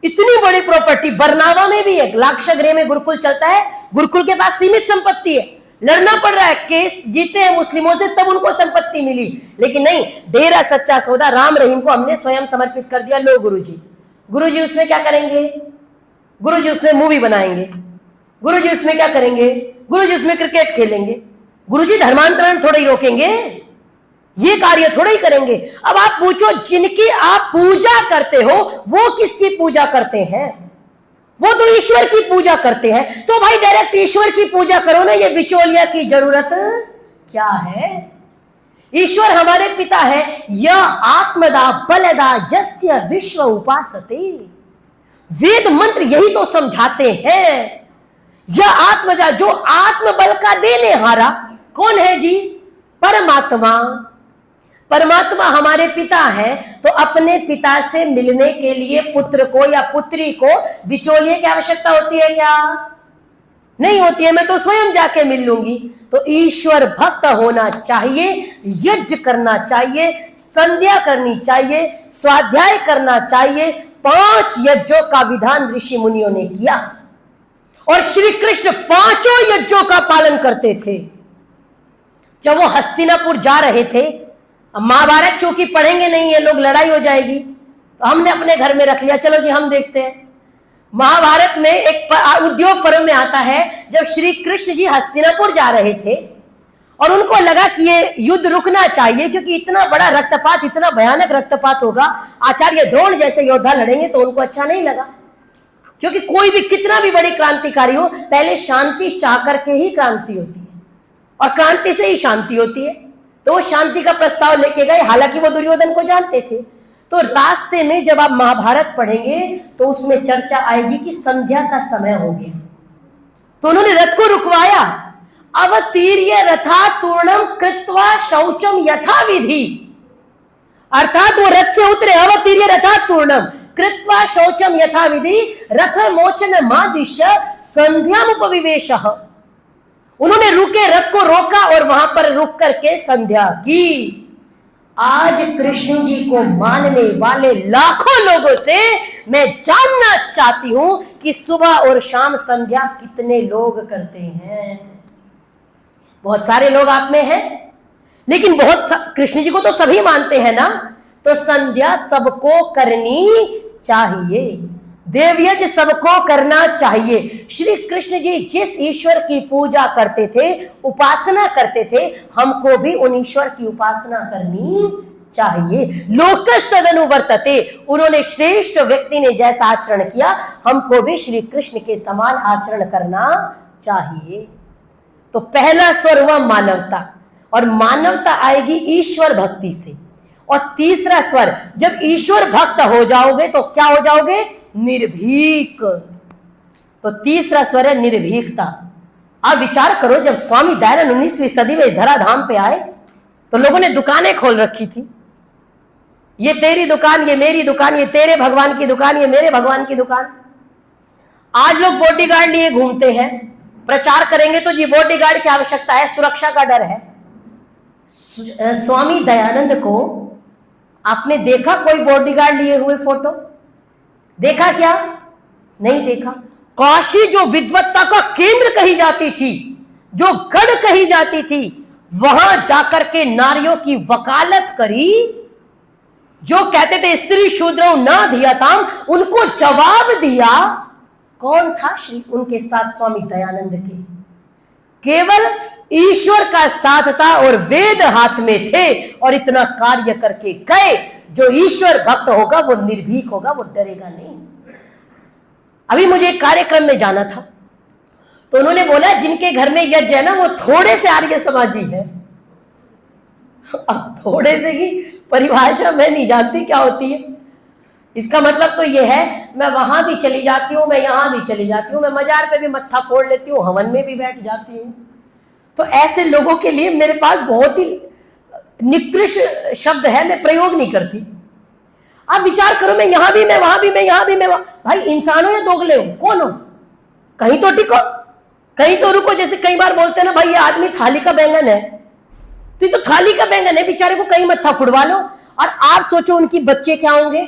इतनी बड़ी प्रॉपर्टी, बरनावा में भी है, लाक्षागृह में गुरुकुल चलता है, गुरुकुल के पास सीमित संपत्ति है, लड़ना पड़ रहा है, केस जीते हैं मुस्लिमों से तब उनको संपत्ति मिली, लेकिन नहीं, डेरा सच्चा सौदा राम रहीम को हमने स्वयं समर्पित कर दिया। लो गुरुजी, गुरुजी उसमें क्या करेंगे? गुरुजी उसमें मूवी बनाएंगे, गुरुजी उसमें क्या करेंगे? गुरुजी उसमें क्रिकेट खेलेंगे। गुरुजी धर्मांतरण थोड़ा ही रोकेंगे, ये कार्य थोड़ा ही करेंगे। अब आप पूछो, जिनकी आप पूजा करते हो वो किसकी पूजा करते हैं? वो तो ईश्वर की पूजा करते हैं। तो भाई डायरेक्ट ईश्वर की पूजा करो ना, ये बिचौलिया की जरूरत क्या है? ईश्वर हमारे पिता है। यह आत्मदा बलदा जस्य विश्व उपासते, वेद मंत्र यही तो समझाते हैं। यह आत्मजा, जो आत्मबल का देने हारा कौन है जी? परमात्मा। परमात्मा हमारे पिता है, तो अपने पिता से मिलने के लिए पुत्र को या पुत्री को बिचौलिए की आवश्यकता होती है क्या? नहीं होती है, मैं तो स्वयं जाके मिल लूंगी। तो ईश्वर भक्त होना चाहिए, यज्ञ करना चाहिए, संध्या करनी चाहिए, स्वाध्याय करना चाहिए। 5 यज्ञों का विधान ऋषि मुनियों ने किया और श्री कृष्ण 5 यज्ञों का पालन करते थे। जब वो हस्तिनापुर जा रहे थे, महाभारत चूंकि पढ़ेंगे नहीं ये लोग, लड़ाई हो जाएगी, तो हमने अपने घर में रख लिया, चलो जी हम देखते हैं। महाभारत में एक उद्योग पर्व में आता है, जब श्री कृष्ण जी हस्तिनापुर जा रहे थे और उनको लगा कि ये युद्ध रुकना चाहिए, क्योंकि इतना बड़ा रक्तपात, इतना भयानक रक्तपात होगा, आचार्य द्रोण जैसे योद्धा लड़ेंगे तो उनको अच्छा नहीं लगा। क्योंकि कोई भी कितना भी बड़ी क्रांतिकारी हो, पहले शांति चाह करके ही क्रांति होती है और क्रांति से ही शांति होती है। तो वो शांति का प्रस्ताव लेके गए, हालांकि वो दुर्योधन को जानते थे। तो रास्ते में जब आप महाभारत पढ़ेंगे तो उसमें चर्चा आएगी कि संध्या का समय हो गया, तो उन्होंने रथ को रुकवाया। अवतीर्य रथातूर्णम कृत्वा शौचम यथा विधि, अर्थात वो रथ से उतरे, अवतीर्य रथातूर्णम कृत्वा शौचम यथा विधि रथ मोचन मादिश्य संध्यामुपविवेशः। उन्होंने रुके, रथ को रोका और वहां पर रुक करके संध्या की। आज कृष्ण जी को मानने वाले लाखों लोगों से मैं जानना चाहती हूं कि सुबह और शाम संध्या कितने लोग करते हैं? बहुत सारे लोग आप में हैं, लेकिन कृष्ण जी को तो सभी मानते हैं ना, तो संध्या सबको करनी चाहिए, देवयज्ञ सबको करना चाहिए। श्री कृष्ण जी जिस ईश्वर की पूजा करते थे, उपासना करते थे, हमको भी उन ईश्वर की उपासना करनी चाहिए। लोकस्तदनुवर्तते, उन्होंने श्रेष्ठ व्यक्ति ने जैसा आचरण किया, हमको भी श्री कृष्ण के समान आचरण करना चाहिए। तो पहला स्वर हुआ मानवता, और मानवता आएगी ईश्वर भक्ति से। और तीसरा स्वर, जब ईश्वर भक्त हो जाओगे तो क्या हो जाओगे? निर्भीक। तो तीसरा स्वर है निर्भीकता। आप विचार करो, जब स्वामी दयानंद 19वीं सदी में धराधाम पे आए तो लोगों ने दुकानें खोल रखी थी। ये तेरी दुकान, ये मेरी दुकान, ये तेरे भगवान की दुकान, ये मेरे भगवान की दुकान। आज लोग बॉडीगार्ड लिए घूमते हैं, प्रचार करेंगे तो जी बॉडीगार्ड की आवश्यकता है, सुरक्षा का डर है। स्वामी दयानंद को आपने देखा कोई बॉडीगार्ड लिए हुए फोटो? देखा क्या? नहीं देखा। काशी जो विद्वत्ता का केंद्र कही जाती थी, जो गढ़ कही जाती थी, वहां जाकर के नारियों की वकालत करी। जो कहते थे स्त्री शूद्रों ना धियाताम, उनको जवाब दिया। कौन था? श्री उनके साथ स्वामी दयानंद के केवल ईश्वर का साथ था और वेद हाथ में थे और इतना कार्य करके गए। जो ईश्वर भक्त होगा वो निर्भीक होगा, वो डरेगा नहीं। अभी मुझे एक कार्यक्रम में जाना था, तो उन्होंने बोला जिनके घर में यज्ञ है ना वो थोड़े से आर्य समाजी है। अब थोड़े से की परिभाषा मैं नहीं जानती क्या होती है। इसका मतलब तो ये है मैं वहां भी चली जाती हूँ, मैं यहां भी चली जाती हूँ, मैं मजार पे भी मत्था फोड़ लेती हूँ, हवन में भी बैठ जाती हूँ। तो ऐसे लोगों के लिए मेरे पास बहुत ही निकृष्ट शब्द है, मैं प्रयोग नहीं करती। आप विचार करो, मैं यहां भी, मैं वहां भी, मैं यहां भी, मैं भाई इंसान हो या दोगले हो? कौन हो? कहीं तो टिको, कहीं तो रुको। जैसे कई बार बोलते हैं ना, भाई ये आदमी थाली का बैंगन है, तो ये तो थाली का बैंगन है, बेचारे को कहीं मत्था फुड़वा लो। और आप सोचो उनकी बच्चे क्या होंगे?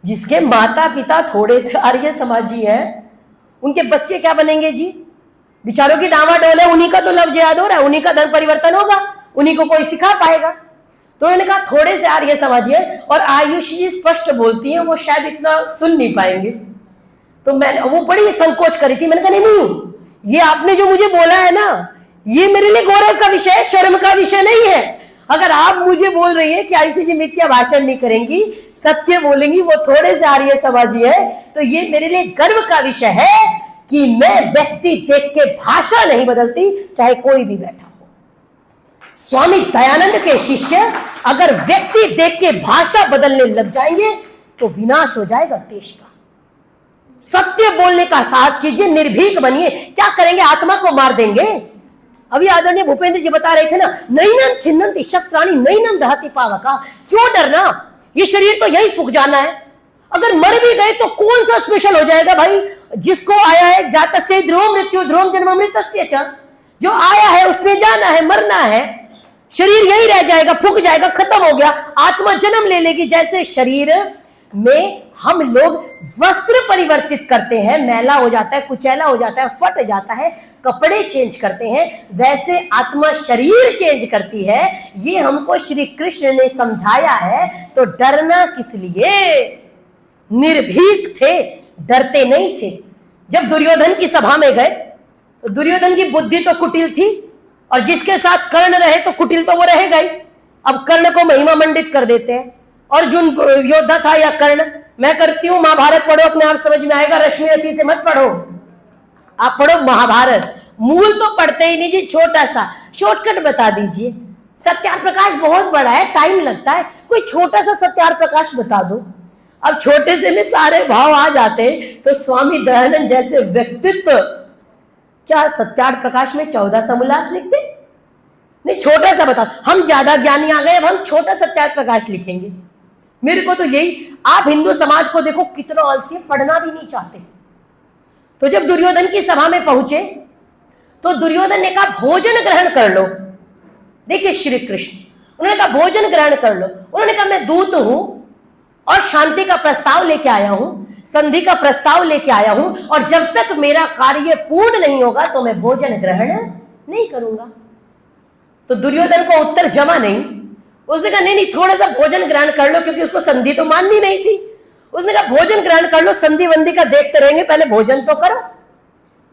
जिसके माता पिता थोड़े से आर्य समाजी हैं, उनके बच्चे क्या बनेंगे जी? बेचारों की डामाडोल है, उन्हीं का तो लव जिहाद हो रहा है, उन्हीं का धर्म परिवर्तन होगा, उन्हीं को कोई सिखा पाएगा। तो उन्होंने कहा थोड़े से आर्य समाजी है, और आयुष जी स्पष्ट बोलती हैं, वो शायद इतना सुन नहीं पाएंगे। तो मैं वो बड़ी संकोच करी थी, मैंने कहा नहीं, ये आपने जो मुझे बोला है ना, ये मेरे लिए गौरव का विषय है, शर्म का विषय नहीं है। अगर आप मुझे बोल रही है कि आयुष जी मिथ्या भाषण नहीं करेंगी, सत्य बोलेंगी, वो थोड़े से आर्य समाजी है, तो ये मेरे लिए गर्व का विषय है कि मैं व्यक्ति देख के भाषा नहीं बदलती, चाहे कोई भी बैठा हो। स्वामी दयानंद के शिष्य अगर व्यक्ति देख के भाषा बदलने लग जाएंगे तो विनाश हो जाएगा देश का। सत्य बोलने का साहस कीजिए, निर्भीक बनिए। क्या करेंगे? आत्मा को मार देंगे। अभी आदरणीय भूपेंद्र जी बता रहे थे ना, नैनम छिन्नन्ति शस्त्राणि नैनम दहति पावका। क्यों डरना? ये शरीर तो यही फूक जाना है। अगर मर भी गए तो कौन सा स्पेशल हो जाएगा भाई? जिसको आया है जातस्य ध्रुवं मृत्यु ध्रुवं जन्म मृतस्य च, जो आया है उसने जाना है, मरना है। शरीर यही रह जाएगा, फूक जाएगा, खत्म हो गया। आत्मा जन्म ले लेगी। जैसे शरीर में हम लोग वस्त्र परिवर्तित करते हैं, मैला हो जाता है, कुचैला हो जाता है, फट जाता है, कपड़े चेंज करते हैं, वैसे आत्मा शरीर चेंज करती है। ये हमको श्री कृष्ण ने समझाया है। तो डरना किस लिए? निर्भीक थे, डरते नहीं थे। जब दुर्योधन की सभा में गए तो दुर्योधन की बुद्धि तो कुटिल थी, और जिसके साथ कर्ण रहे तो कुटिल तो वो रहेगा ही। अब कर्ण को महिमा मंडित कर देते हैं। अर्जुन योद्धा था या कर्ण? मैं करती हूं महाभारत पढ़ो, अपने आप समझ में आएगा। रश्मि रथी से मत पढ़ो, आप पढ़ो महाभारत। मूल तो पढ़ते ही नहीं जी, छोटा सा शॉर्टकट बता दीजिए। सत्यार प्रकाश बहुत बड़ा है, टाइम लगता है, कोई छोटा सा सत्यार प्रकाश बता दो। अब छोटे से में सारे भाव आ जाते, तो स्वामी दयानंद जैसे व्यक्तित्व क्या सत्यार्थ प्रकाश में 14 समुल्लास लिखते? नहीं, छोटा सा बता। हम ज्यादा ज्ञानी आ गए, अब हम छोटा सत्यार्थ प्रकाश लिखेंगे। मेरे को तो यही, आप हिंदू समाज को देखो कितना आलसी, पढ़ना भी नहीं चाहते। तो जब दुर्योधन की सभा में पहुंचे तो दुर्योधन ने कहा भोजन ग्रहण कर लो। देखिए श्री कृष्ण, उन्होंने कहा भोजन ग्रहण कर लो। उन्होंने कहा मैं दूत हूं और शांति का प्रस्ताव लेके आया हूं, संधि का प्रस्ताव लेके आया हूं, और जब तक मेरा कार्य पूर्ण नहीं होगा तो मैं भोजन ग्रहण नहीं करूंगा। तो दुर्योधन को उत्तर जमा नहीं। उसने कहा नहीं, थोड़ा सा भोजन ग्रहण कर लो, क्योंकि उसको संधि तो माननी नहीं थी। उसने कहा भोजन ग्रहण कर लो, संधि वंधि का देखते रहेंगे, पहले भोजन तो करो।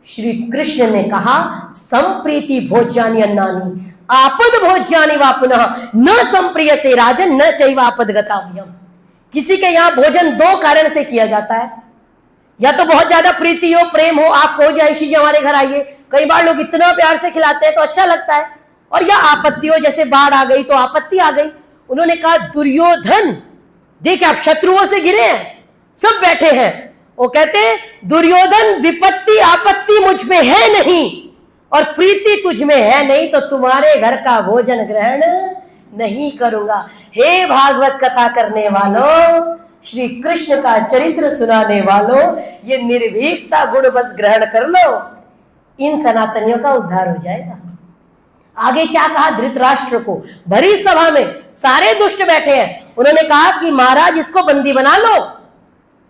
श्री कृष्ण ने कहा संप्रीति भोज्यानि अन्नानि आपद भोज्यानि वा पुनः न संप्रिय से राजन न चैवापद गताव्यम। किसी के यहां भोजन दो कारण से किया जाता है, या तो बहुत ज्यादा प्रीति हो, प्रेम हो, आप कहो जय श्री जी हमारे घर आइए, कई बार लोग इतना प्यार से खिलाते हैं तो अच्छा लगता है, और या आपत्ति हो, जैसे बाढ़ आ गई तो आपत्ति आ गई। उन्होंने कहा दुर्योधन, देखिए आप शत्रुओं से घिरे हैं, सब बैठे हैं, वो कहते दुर्योधन विपत्ति आपत्ति मुझ में है नहीं और प्रीति तुझ में है नहीं, तो तुम्हारे घर का भोजन ग्रहण नहीं करूंगा। हे भागवत कथा करने वालों, श्री कृष्ण का चरित्र सुनाने वालों, ये निर्भीकता गुण बस ग्रहण कर लो, इन सनातनियों का उद्धार हो जाएगा। आगे क्या कहा धृतराष्ट्र को, भरी सभा में सारे दुष्ट बैठे हैं, उन्होंने कहा कि महाराज इसको बंदी बना लो,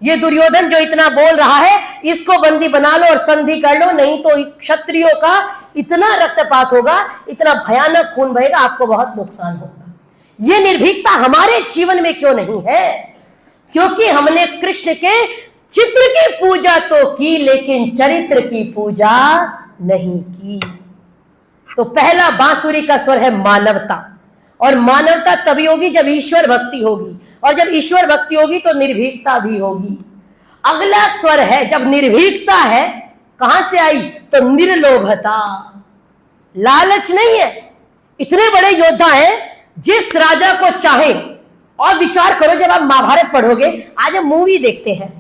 ये दुर्योधन जो इतना बोल रहा है इसको बंदी बना लो और संधि कर लो, नहीं तो क्षत्रियों का इतना रक्तपात होगा, इतना भयानक खून बहेगा, आपको बहुत नुकसान होगा। ये निर्भीकता हमारे जीवन में क्यों नहीं है? क्योंकि हमने कृष्ण के चित्र की पूजा तो की, लेकिन चरित्र की पूजा नहीं की। तो पहला बांसुरी का स्वर है मानवता, और मानवता तभी होगी जब ईश्वर भक्ति होगी, और जब ईश्वर भक्ति होगी तो निर्भीकता भी होगी। अगला स्वर है, जब निर्भीकता है कहां से आई, तो निर्लोभता, लालच नहीं है। इतने बड़े योद्धा हैं, जिस राजा को चाहे, और विचार करो जब आप महाभारत पढ़ोगे, आज हम मूवी देखते हैं,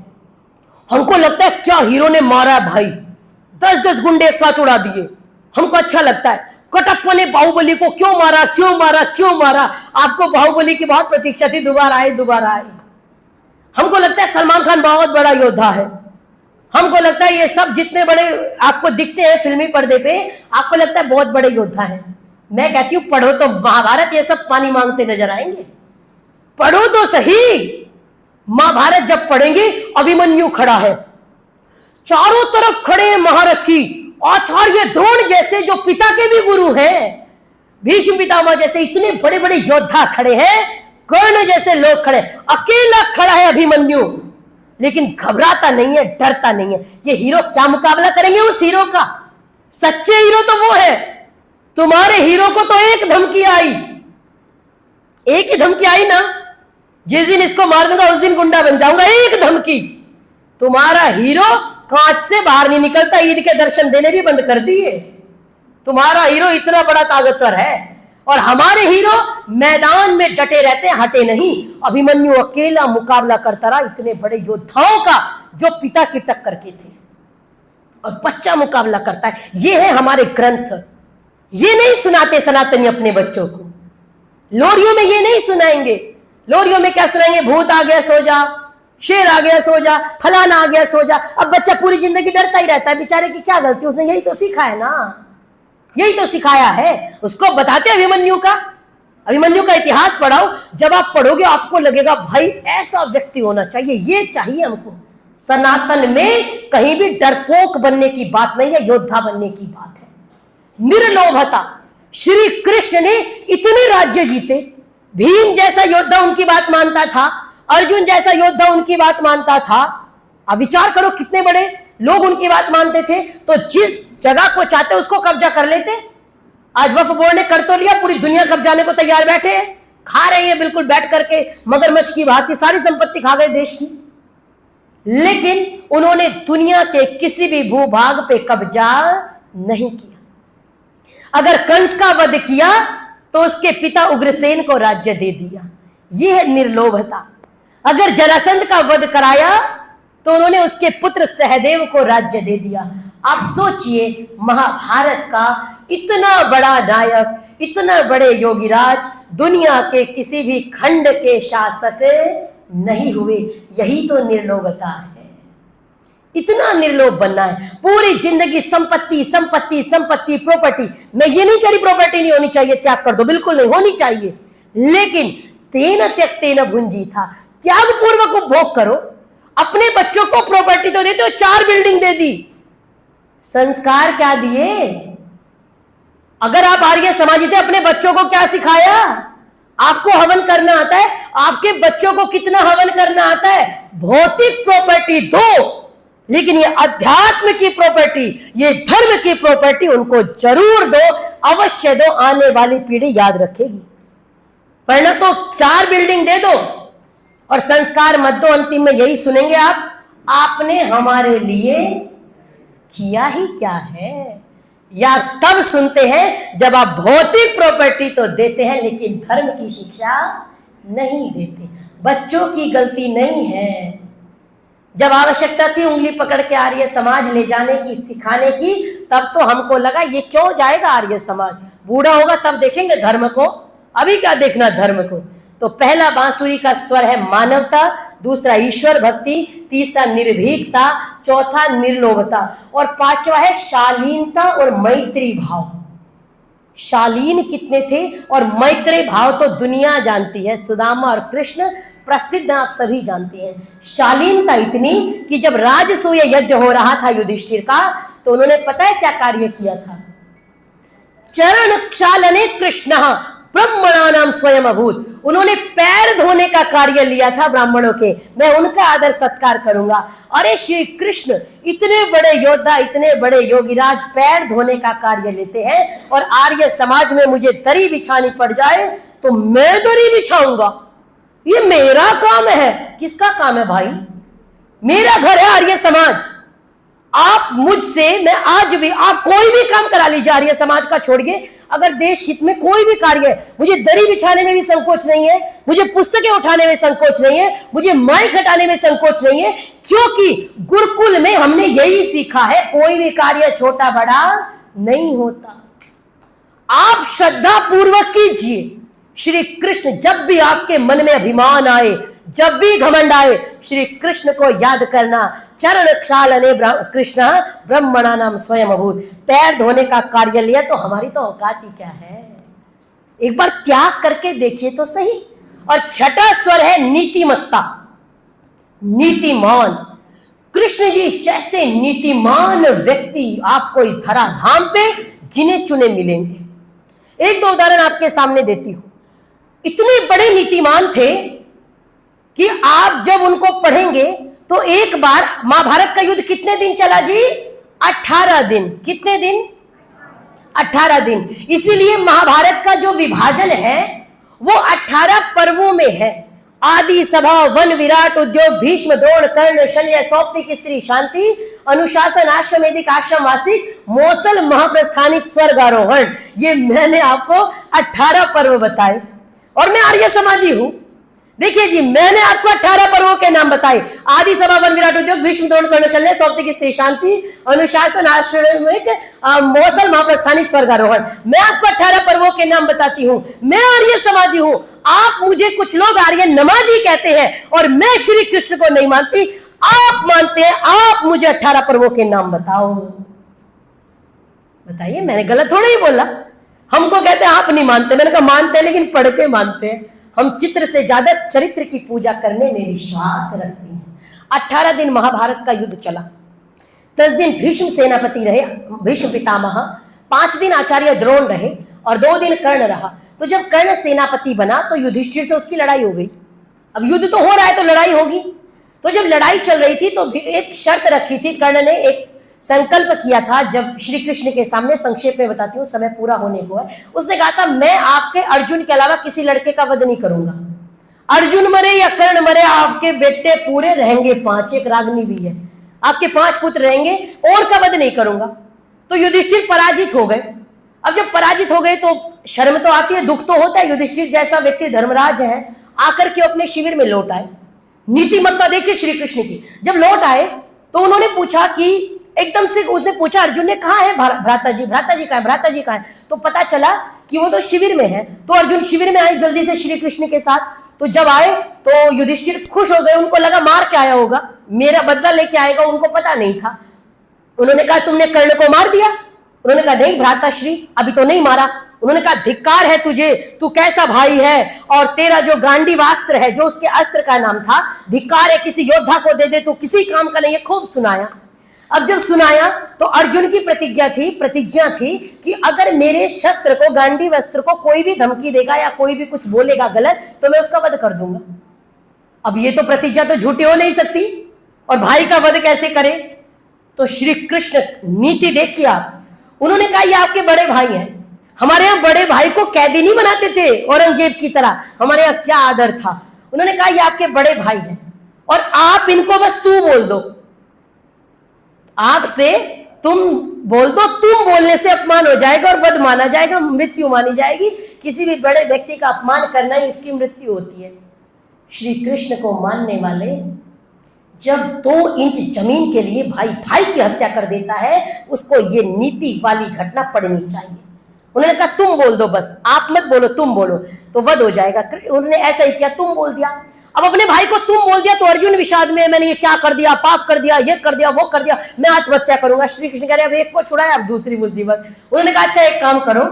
हमको लगता है क्या हीरो ने मारा भाई, 10-10 गुंडे एक साथ उड़ा दिए, हमको अच्छा लगता है। कटप्पा ने बाहुबली को क्यों मारा, क्यों मारा, क्यों मारा, आपको बाहुबली की बहुत प्रतीक्षा थी, दोबारा आए। हमको लगता है सलमान खान बहुत बड़ा योद्धा है, हमको लगता है ये सब जितने बड़े आपको दिखते हैं फिल्मी पर्दे पे, आपको लगता है बहुत बड़े योद्धा हैं। मैं कहती हूं पढ़ो तो महाभारत, ये सब पानी मांगते नजर आएंगे। पढ़ो तो सही, महाभारत जब पढ़ेंगे, अभिमन्यु खड़ा है, चारों तरफ खड़े हैं महारथी, आचार्य द्रोण जैसे जो पिता के भी गुरु हैं, भीष्म पितामह जैसे इतने बड़े बड़े योद्धा खड़े हैं, कर्ण जैसे लोग खड़े, अकेला खड़ा है अभिमन्यु, लेकिन घबराता नहीं है, डरता नहीं है। ये हीरो क्या मुकाबला करेंगे उस हीरो का? सच्चे हीरो तो वो है। तुम्हारे हीरो को तो एक धमकी आई, एक ही धमकी आई ना, जिस दिन इसको मार दूंगा उस दिन गुंडा बन जाऊंगा, एक धमकी। तुम्हारा हीरो कांच से बाहर नहीं निकलता, ईद के दर्शन देने भी बंद कर दिए। तुम्हारा हीरो इतना बड़ा ताकतवर है, और हमारे हीरो मैदान में डटे रहते हैं, हटे नहीं। अभिमन्यु अकेला मुकाबला करता रहा इतने बड़े योद्धाओं का जो पिता की टक्कर के थे, और बच्चा मुकाबला करता है। ये है हमारे ग्रंथ, ये नहीं सुनाते सनातनी अपने बच्चों को। लोरियों में ये नहीं सुनाएंगे। लोरियों में क्या सुनाएंगे, भूत आ गया सो जा, शेर आ गया सो जा, फलाना आ गया सो जा। अब बच्चा पूरी जिंदगी डरता ही रहता है, बेचारे की क्या गलती, उसने यही तो सीखा है ना, यही तो सिखाया है। उसको बताते अभिमन्यु का इतिहास पढ़ाओ, जब आप पढ़ोगे आपको लगेगा भाई ऐसा व्यक्ति होना चाहिए, ये चाहिए हमको। सनातन में कहीं भी डरपोक बनने की बात नहीं है, योद्धा बनने की बात है। निर्लोभता, श्री कृष्ण ने इतने राज्य जीते, भीम जैसा योद्धा उनकी बात मानता था, अर्जुन जैसा योद्धा उनकी बात मानता था। अब विचार करो कितने बड़े लोग उनकी बात मानते थे, तो जिस जगह को चाहते उसको कब्जा कर लेते। आज वक्फ बोर्ड ने कर तो लिया, पूरी दुनिया कब्जाने को तैयार बैठे हैं, खा रहे हैं बिल्कुल बैठ करके मगरमच्छ की भांति, सारी संपत्ति खा गए देश की। लेकिन उन्होंने दुनिया के किसी भी भूभाग पे कब्जा नहीं किया। अगर कंस का वध किया तो उसके पिता उग्रसेन को राज्य दे दिया, यह है निर्लोभता। अगर जरासंध का वध कराया तो उन्होंने उसके पुत्र सहदेव को राज्य दे दिया। आप सोचिए, महाभारत का इतना बड़ा नायक, इतना बड़े योगीराज दुनिया के किसी भी खंड के शासक नहीं हुए। यही तो निर्लोभता है। इतना निर्लोभ बनना है, पूरी जिंदगी संपत्ति संपत्ति संपत्ति, प्रॉपर्टी। मैं ये नहीं कह रही प्रॉपर्टी नहीं होनी चाहिए, त्याग कर दो, बिल्कुल नहीं होनी चाहिए, लेकिन तेन त्यक्तेन भुंजी था, त्याग पूर्वक उपभोग करो। अपने बच्चों को प्रॉपर्टी तो देते हो, 4 बिल्डिंग दे दी, संस्कार क्या दिए? अगर आप आर्य समाजी थे, अपने बच्चों को क्या सिखाया? आपको हवन करना आता है, आपके बच्चों को कितना हवन करना आता है? भौतिक प्रॉपर्टी दो, लेकिन ये अध्यात्म की प्रॉपर्टी, ये धर्म की प्रॉपर्टी उनको जरूर दो, अवश्य दो, आने वाली पीढ़ी याद रखेगी। वरना तो 4 बिल्डिंग दे दो और संस्कार मत दो। अंतिम में यही सुनेंगे आप, आपने हमारे लिए किया ही क्या है? या तब सुनते हैं जब आप भौतिक प्रॉपर्टी तो देते हैं लेकिन धर्म की शिक्षा नहीं देते। बच्चों की गलती नहीं है। जब आवश्यकता थी उंगली पकड़ के आर्य समाज ले जाने की, सिखाने की, तब तो हमको लगा ये क्यों जाएगा आर्य समाज, बूढ़ा होगा तब देखेंगे धर्म को, अभी क्या देखना धर्म को। तो पहला बांसुरी का स्वर है मानवता, दूसरा ईश्वर भक्ति, तीसरा निर्भीकता, चौथा निर्लोभता और पांचवा है शालीनता और मैत्री भाव। शालीन कितने थे और मैत्री भाव तो दुनिया जानती है, सुदामा और कृष्ण प्रसिद्ध आप सभी जानते हैं। शालीनता इतनी कि जब राजसूय यज्ञ हो रहा था युधिष्ठिर का, तो उन्होंने पता है क्या कार्य किया था? चरण क्षालने कृष्ण ब्राह्मणानाम स्वयं अभूत। उन्होंने पैर धोने का कार्य लिया था ब्राह्मणों के, मैं उनका आदर सत्कार करूंगा। अरे श्री कृष्ण इतने बड़े योद्धा, इतने बड़े योगीराज पैर धोने का कार्य लेते हैं, और आर्य समाज में मुझे दरी बिछानी पड़ जाए तो मैं दरी बिछाऊंगा, ये मेरा काम है। किसका काम है भाई? मेरा घर है आर्य समाज। आप मुझसे, मैं आज भी, आप कोई भी काम करा लीजिए आर्य समाज का छोड़िए, अगर देश हित में कोई भी कार्य है, मुझे दरी बिछाने में भी संकोच नहीं है, मुझे पुस्तकें उठाने में संकोच नहीं है, मुझे माइक हटाने में संकोच नहीं है, क्योंकि गुरुकुल में हमने यही सीखा है, कोई भी कार्य छोटा बड़ा नहीं होता। आप श्रद्धा पूर्वक कीजिए। श्री कृष्ण जब भी आपके मन में अभिमान आए, जब भी घमंड आए, श्री कृष्ण को याद करना। चरण क्षालने कृष्ण ब्राह्मणानाम स्वयं अभूत। पैर धोने का कार्य लिया तो हमारी तो औकात ही क्या है? एक बार त्याग करके देखिए तो सही। और छठा स्वर है नीतिमत्ता, नीतिमान। कृष्ण जी जैसे नीतिमान व्यक्ति आपको इस धराधाम पे गिने चुने मिलेंगे। एक दो उदाहरण आपके सामने देती हूं। इतने बड़े नीतिमान थे कि आप जब उनको पढ़ेंगे तो एक बार महाभारत का युद्ध कितने दिन चला जी? 18 दिन। कितने दिन? 18 दिन। इसीलिए महाभारत का जो विभाजन है वो 18 पर्वों में है। आदि सभा, वन, विराट, उद्योग, भीष्म, द्रोण, कर्ण, शल्य, सौप्तिक, स्त्री, शांति, अनुशासन, आश्वमेधिक, आश्रम वासिक, मौसल, महाप्रस्थानिक, स्वर्गारोहण। ये मैंने आपको 18 पर्व बताए और मैं आर्य समाजी हूं। देखिए जी, मैंने आपको 18 पर्वों के नाम बताए। आदि सभा, वन, विराट, उद्योग, भीष्म, द्रोण, कर्ण, शल्य, सौप्तिक, स्त्री, शांति, अनुशासन, आश्रमिक, मौसल, महाप्रस्थानिक, स्वर्गारोहण। मैं आपको 18 पर्वों के नाम बताती हूं। मैं आर्य समाजी हूं। आप, मुझे कुछ लोग आर्य नमाजी कहते हैं और मैं श्री कृष्ण को नहीं मानती, आप मानते हैं। आप मुझे 18 पर्वों के नाम बताओ। बताइए, मैंने गलत थोड़ा ही बोला। हमको कहते हैं आप नहीं मानते, मैंने कहा मानते हैं लेकिन पढ़ के मानते हैं। हम चित्र से ज्यादा चरित्र की पूजा करने में विश्वास रखते हैं। 18 दिन महाभारत का युद्ध चला। 10 दिन भीष्म सेनापति रहे, भीष्म पितामह। 5 दिन आचार्य द्रोण रहे और 2 दिन कर्ण रहा। तो जब कर्ण सेनापति बना तो युधिष्ठिर से उसकी लड़ाई हो गई। अब युद्ध तो हो रहा है तो लड़ाई होगी। तो जब लड़ाई चल रही थी तो एक शर्त रखी थी, कर्ण ने एक संकल्प किया था। जब श्री कृष्ण के सामने, संक्षेप में बताती हूँ, समय पूरा होने को है, उसने कहा था मैं आपके अर्जुन के अलावा किसी लड़के का वध नहीं करूंगा। अर्जुन मरे या कर्ण मरे, आपके बेटे पूरे रहेंगे 5, एक रागनी भी है, आपके 5 पुत्र रहेंगे, और का वध नहीं करूंगा। तो युधिष्ठिर पराजित हो गए। अब जब पराजित हो गए तो शर्म तो आती है, दुख तो होता है। युधिष्ठिर जैसा व्यक्ति धर्मराज है, आकर के अपने शिविर में लौट आए। नीतिमत्ता देखिए श्री कृष्ण की। जब लौट आए तो उन्होंने पूछा कि, एकदम से उसने पूछा, अर्जुन ने, कहा है भ्राता जी? भ्राता जी कहाँ है? भ्राता जी कहाँ है? तो पता चला कि वो तो शिविर में है। तो अर्जुन शिविर में आए जल्दी से श्री कृष्ण के साथ। तो जब आए तो युधिष्ठिर खुश हो गए, उनको लगा मार के आया होगा, मेरा बदला लेके आएगा, उनको पता नहीं था। उन्होंने कहा तुमने कर्ण को मार दिया? उन्होंने कहा नहीं भ्राता श्री, अभी तो नहीं मारा। उन्होंने कहा धिक्कार है तुझे, तू कैसा भाई है, और तेरा जो गांडीवास्त्र है, जो उसके अस्त्र का नाम था, धिक्कार है, किसी योद्धा को दे दे, तो किसी काम का नहीं है। खूब सुनाया। अब जब सुनाया तो अर्जुन की प्रतिज्ञा थी कि अगर मेरे शस्त्र को, गांडी वस्त्र को कोई भी धमकी देगा या कोई भी कुछ बोलेगा गलत, तो मैं उसका वध कर दूंगा। अब ये तो प्रतिज्ञा तो झूठी हो नहीं सकती, और भाई का वध कैसे करे? तो श्री कृष्ण नीति देखिए आप। उन्होंने कहा ये आपके बड़े भाई हैं। हमारे यहाँ बड़े भाई को कैदी नहीं बनाते थे औरंगजेब की तरह, हमारे यहाँ क्या आदर था। उन्होंने कहा ये आपके बड़े भाई हैं और आप इनको बस तू बोल दो, आपसे तुम बोल दो, तुम बोलने से अपमान हो जाएगा और वध माना जाएगा, मृत्यु मानी जाएगी। किसी भी बड़े व्यक्ति का अपमान करना ही उसकी मृत्यु होती है। श्री कृष्ण को मानने वाले जब 2 इंच जमीन के लिए भाई भाई की हत्या कर देता है, उसको ये नीति वाली घटना पड़नी चाहिए। उन्होंने कहा तुम बोल दो, बस आप मत बोलो, तुम बोलो तो वध हो जाएगा। उन्होंने ऐसा ही किया, तुम बोल दिया। अब अपने भाई को तुम बोल दिया तो अर्जुन विषाद में, मैंने ये क्या कर दिया, पाप कर दिया, ये कर दिया, वो कर दिया, मैं आत्महत्या करूंगा। श्री कृष्ण कह रहे अब एक को छुड़ाया, अब दूसरी मुसीबत। उन्होंने कहा अच्छा एक काम करो,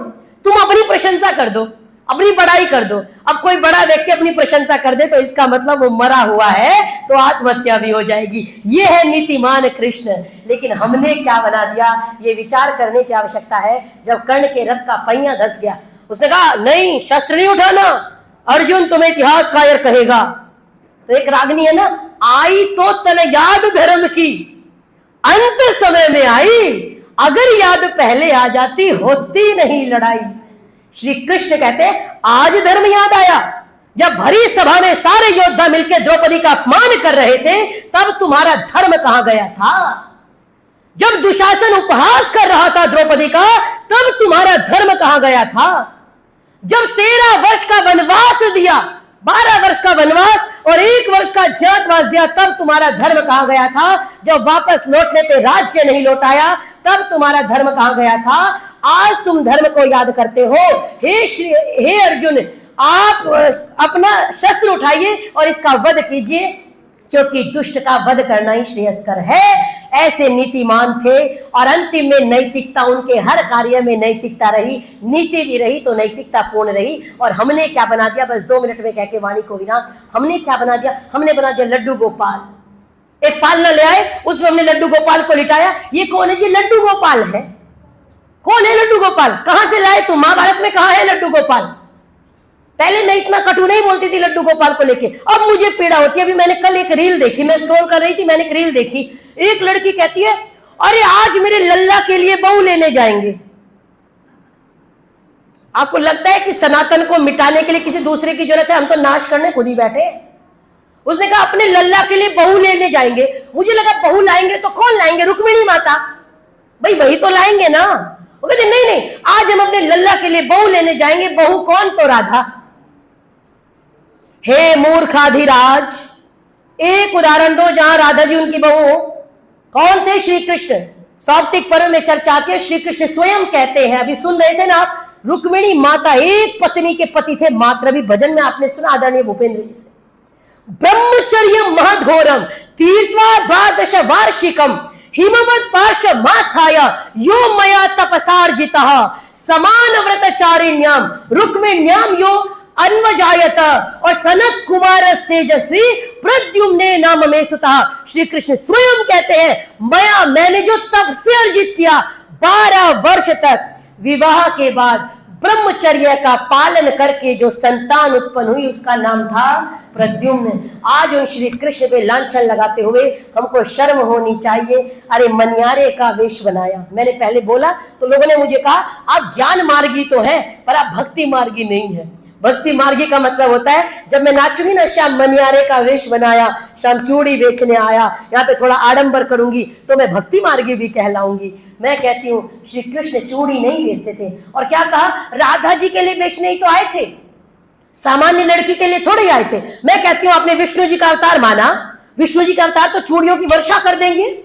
तुम अपनी प्रशंसा कर दो, अपनी बड़ाई कर दो। अब कोई बड़ा व्यक्ति अपनी प्रशंसा कर दे तो इसका मतलब वो मरा हुआ है, तो आत्महत्या भी हो जाएगी। ये है नीतिमान कृष्ण। लेकिन हमने क्या बना दिया, ये विचार करने की आवश्यकता है। जब कर्ण के रथ का पहिया धस गया, उसने कहा नहीं, शस्त्र नहीं उठाना, अर्जुन तुम्हें इतिहास कायर कहेगा। तो एक रागनी है ना, आई तो तन याद धर्म की, अंत समय में आई, अगर याद पहले आ जाती होती नहीं लड़ाई। श्री कृष्ण कहते हैं आज धर्म याद आया, जब भरी सभा में सारे योद्धा मिलकर द्रौपदी का अपमान कर रहे थे, तब तुम्हारा धर्म कहां गया था। जब दुशासन उपहास कर रहा था द्रौपदी का, तब तुम्हारा धर्म कहां गया था। जब 13 वर्ष का वनवास दिया, 12 वर्ष का वनवास और 1 वर्ष का ज्ञातवास दिया, तब तुम्हारा धर्म कहां गया था। जब वापस लौटने पे राज्य नहीं लौटाया, तब तुम्हारा धर्म कहां गया था। आज तुम धर्म को याद करते हो। हे अर्जुन, आप अपना शस्त्र उठाइए और इसका वध कीजिए, क्योंकि दुष्ट का वध करना ही श्रेयस्कर है। ऐसे नीतिमान थे और अंतिम में नैतिकता, उनके हर कार्य में नैतिकता रही, नीति भी रही तो नैतिकता पूर्ण रही। और हमने क्या बना दिया, बस 2 मिनट में कह के वाणी को विराम, हमने क्या बना दिया, हमने बना दिया लड्डू गोपाल। एक पालना ले आए, उसमें हमने लड्डू गोपाल को लिटाया। ये कौन है जी, लड्डू गोपाल है। कौन है लड्डू गोपाल, कहां से लाए तुम, महाभारत में कहां है लड्डू गोपाल। पहले मैं इतना कटु नहीं बोलती थी लड्डू गोपाल को लेके, अब मुझे पीड़ा होती है। अभी मैंने कल एक रील देखी, मैं स्क्रॉल कर रही थी, मैंने एक रील देखी, एक लड़की कहती है अरे आज मेरे लल्ला के लिए बहू लेने जाएंगे। आपको लगता है कि सनातन को मिटाने के लिए किसी दूसरे की जरूरत है, हम तो नाश करने खुद ही बैठे। उसने कहा अपने लल्ला के लिए बहू लेने जाएंगे। मुझे लगा बहू लाएंगे तो कौन लाएंगे, रुक्मिणी माता, भाई वही तो लाएंगे ना। वो कहते नहीं नहीं, आज हम अपने लल्ला के लिए बहू लेने जाएंगे। बहू कौन, तो राधा। हे मूर्खाधिराज, एक उदाहरण दो जहां राधा जी उनकी बहू हो। कौन थे, श्री कृष्ण। सौप्तिक पर्व में चर्चा आती है, श्री कृष्ण स्वयं कहते हैं, अभी सुन रहे थे ना आप, रुक्मिणी माता एक पत्नी के पति थे मात्र। भी भजन में आपने सुना आदरणीय भूपेंद्र जी से, ब्रह्मचर्य महद्घोरम तीर्थवा द्वादश वार्षिकम हिमवत पार्श्व मास्थाय यो मया तपसार्जितः समान व्रतचारिण्याम रुक्मिण्याम यो अन्वजायत और सनत कुमार तेजस्वी प्रद्युम्ने नाम में सुता। श्री कृष्ण स्वयं कहते हैं मैंने जो तप से अर्जित किया 12 वर्ष तक, विवाह के बाद ब्रह्मचर्य का पालन करके जो संतान उत्पन्न हुई उसका नाम था प्रद्युम्न। आज उन श्री कृष्ण पे लांछन लगाते हुए हमको शर्म होनी चाहिए। अरे मनियारे का वेश बनाया। मैंने पहले बोला तो लोगों ने मुझे कहा आप ज्ञान मार्गी तो हैं पर आप भक्ति मार्गी नहीं है। भक्ति मार्गी का मतलब होता है जब मैं नाचूंगी ना, श्याम मनियारे का वेश बनाया, श्याम चूड़ी बेचने आया, यहाँ पे थोड़ा आडंबर करूंगी तो मैं भक्ति मार्गी भी कहलाऊंगी। मैं कहती हूँ श्री कृष्ण चूड़ी नहीं बेचते थे। और क्या कहा, राधा जी के लिए बेचने ही तो आए थे, सामान्य लड़की के लिए थोड़े आए थे। मैं कहती हूँ आपने विष्णु जी का अवतार माना, विष्णु जी का अवतार तो चूड़ियों की वर्षा कर देंगे,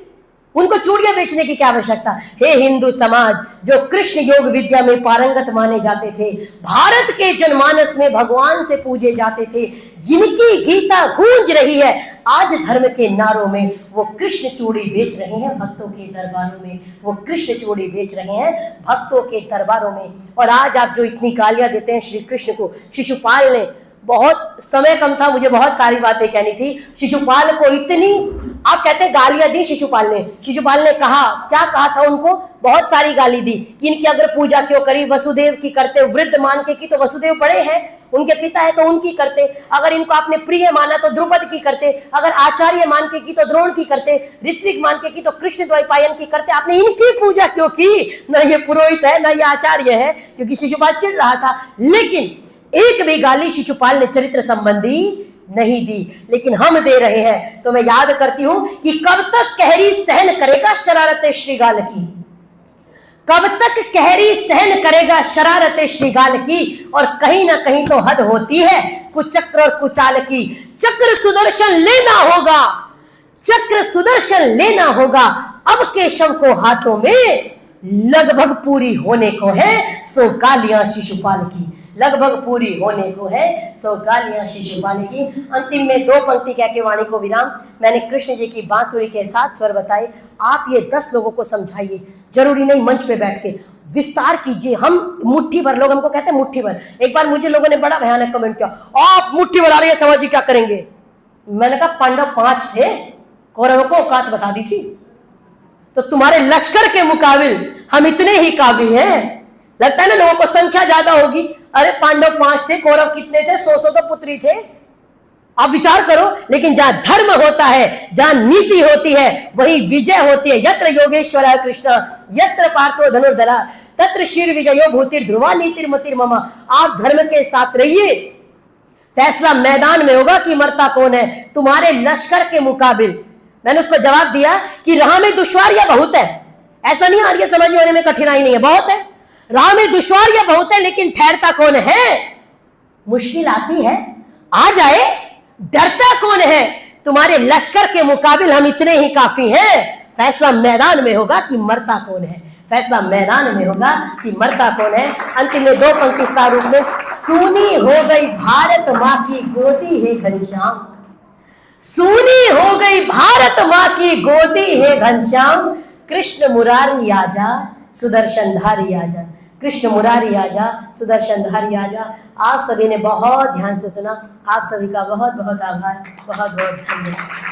उनको चूड़ियां बेचने की क्या आवश्यकता। हे हिंदू समाज, जो कृष्ण योग विद्या में पारंगत माने जाते थे, भारत के जनमानस में भगवान से पूजे जाते थे, जिनकी गीता गूंज रही है आज धर्म के नारों में, वो कृष्ण चूड़ी बेच रहे हैं भक्तों के दरबारों में, वो कृष्ण चूड़ी बेच रहे हैं भक्तों के दरबारों में। और आज आप जो इतनी गालियां देते हैं श्री कृष्ण को, शिशुपाल ने, बहुत समय कम था, मुझे बहुत सारी बातें कहनी थी, शिशुपाल को इतनी आप कहते हैं गालियां दी शिशुपाल ने। शिशुपाल ने कहा, क्या कहा था उनको, बहुत सारी गाली दी कि इनकी अगर पूजा क्यों करी, वसुदेव की करते, वृद्ध मान के की तो वसुदेव बड़े हैं, उनके पिता है तो उनकी करते, अगर इनको आपने प्रिय माना तो द्रुपद की करते, अगर आचार्य मान के की तो द्रोण की करते, ऋत्विक मान के की तो कृष्ण द्वैपायन की करते, आपने इनकी पूजा क्यों की। न ये पुरोहित है न ये आचार्य है, क्योंकि शिशुपाल चिढ़ रहा था। लेकिन एक भी गाली शिशुपाल ने चरित्र संबंधी नहीं दी, लेकिन हम दे रहे हैं। तो मैं याद करती हूं कि कब तक कहरी सहन करेगा शरारत श्रीगाल की, कब तक कहरी सहन करेगा शरारत श्रीगाल की। और कहीं ना कहीं तो हद होती है कुचक्र और कुचाल की। चक्र सुदर्शन लेना होगा, चक्र सुदर्शन लेना होगा। अब केशव को हाथों में लगभग पूरी होने को है, सो गालियां शिशुपाल की। लगभग पूरी होने को है, सो गालियां शिशुपाल की। अंतिम में 2 पंक्ति कह के वाणी को विराम। मैंने कृष्ण जी की बांसुरी के 7 स्वर बताए, आप ये 10 लोगों को समझाइए, जरूरी नहीं मंच पे बैठ के विस्तार कीजिए। हम मुट्ठी भर, लोग हमको कहते हैं मुट्ठी भर। एक बार मुझे लोगों ने बड़ा भयानक कमेंट किया, आप मुट्ठी भर आर्य समाज जी क्या करेंगे? मैंने कहा पांडव 5 थे, कौरवों को औकात बता दी थी, तो तुम्हारे लश्कर के मुकाबिल हम इतने ही काबिल हैं। लगता है ना लोगों को संख्या ज्यादा होगी, अरे पांडव 5 थे, कौरव कितने थे? 100 तो पुत्री थे। आप विचार करो, लेकिन जहां धर्म होता है, जहां नीति होती है, वही विजय होती है। यत्र योगेश्वर कृष्ण यत्र पार्थो धनुर्धरा तत्र शीर विजयो भूतिर ध्रुवा नीतिर्मतिर मम। आप धर्म के साथ रहिए, फैसला मैदान में होगा कि मरता कौन है तुम्हारे लश्कर के मुकाबिल। मैंने उसको जवाब दिया कि राह में दुश्वारियां बहुत है, ऐसा नहीं आर्य समाजी होने में कठिनाई नहीं है, बहुत है, राह में दुश्वारियां बहुत है, लेकिन ठहरता कौन है? मुश्किल आती है, आ जाए, डरता कौन है? तुम्हारे लश्कर के मुकाबिल हम इतने ही काफी हैं। फैसला मैदान में होगा कि मरता कौन है, फैसला मैदान में होगा कि मरता कौन है। अंतिम में 2 पंक्ति सारूप में, सूनी हो गई भारत माँ की गोदी है घनश्याम, सूनी हो गई भारत माँ की गोदी है घनश्याम, कृष्ण मुरारी आजा सुदर्शन धारी आजा, कृष्ण मुरारी आजा सुदर्शन धारी आजा। आप सभी ने बहुत ध्यान से सुना, आप सभी का बहुत बहुत आभार, बहुत बहुत धन्यवाद।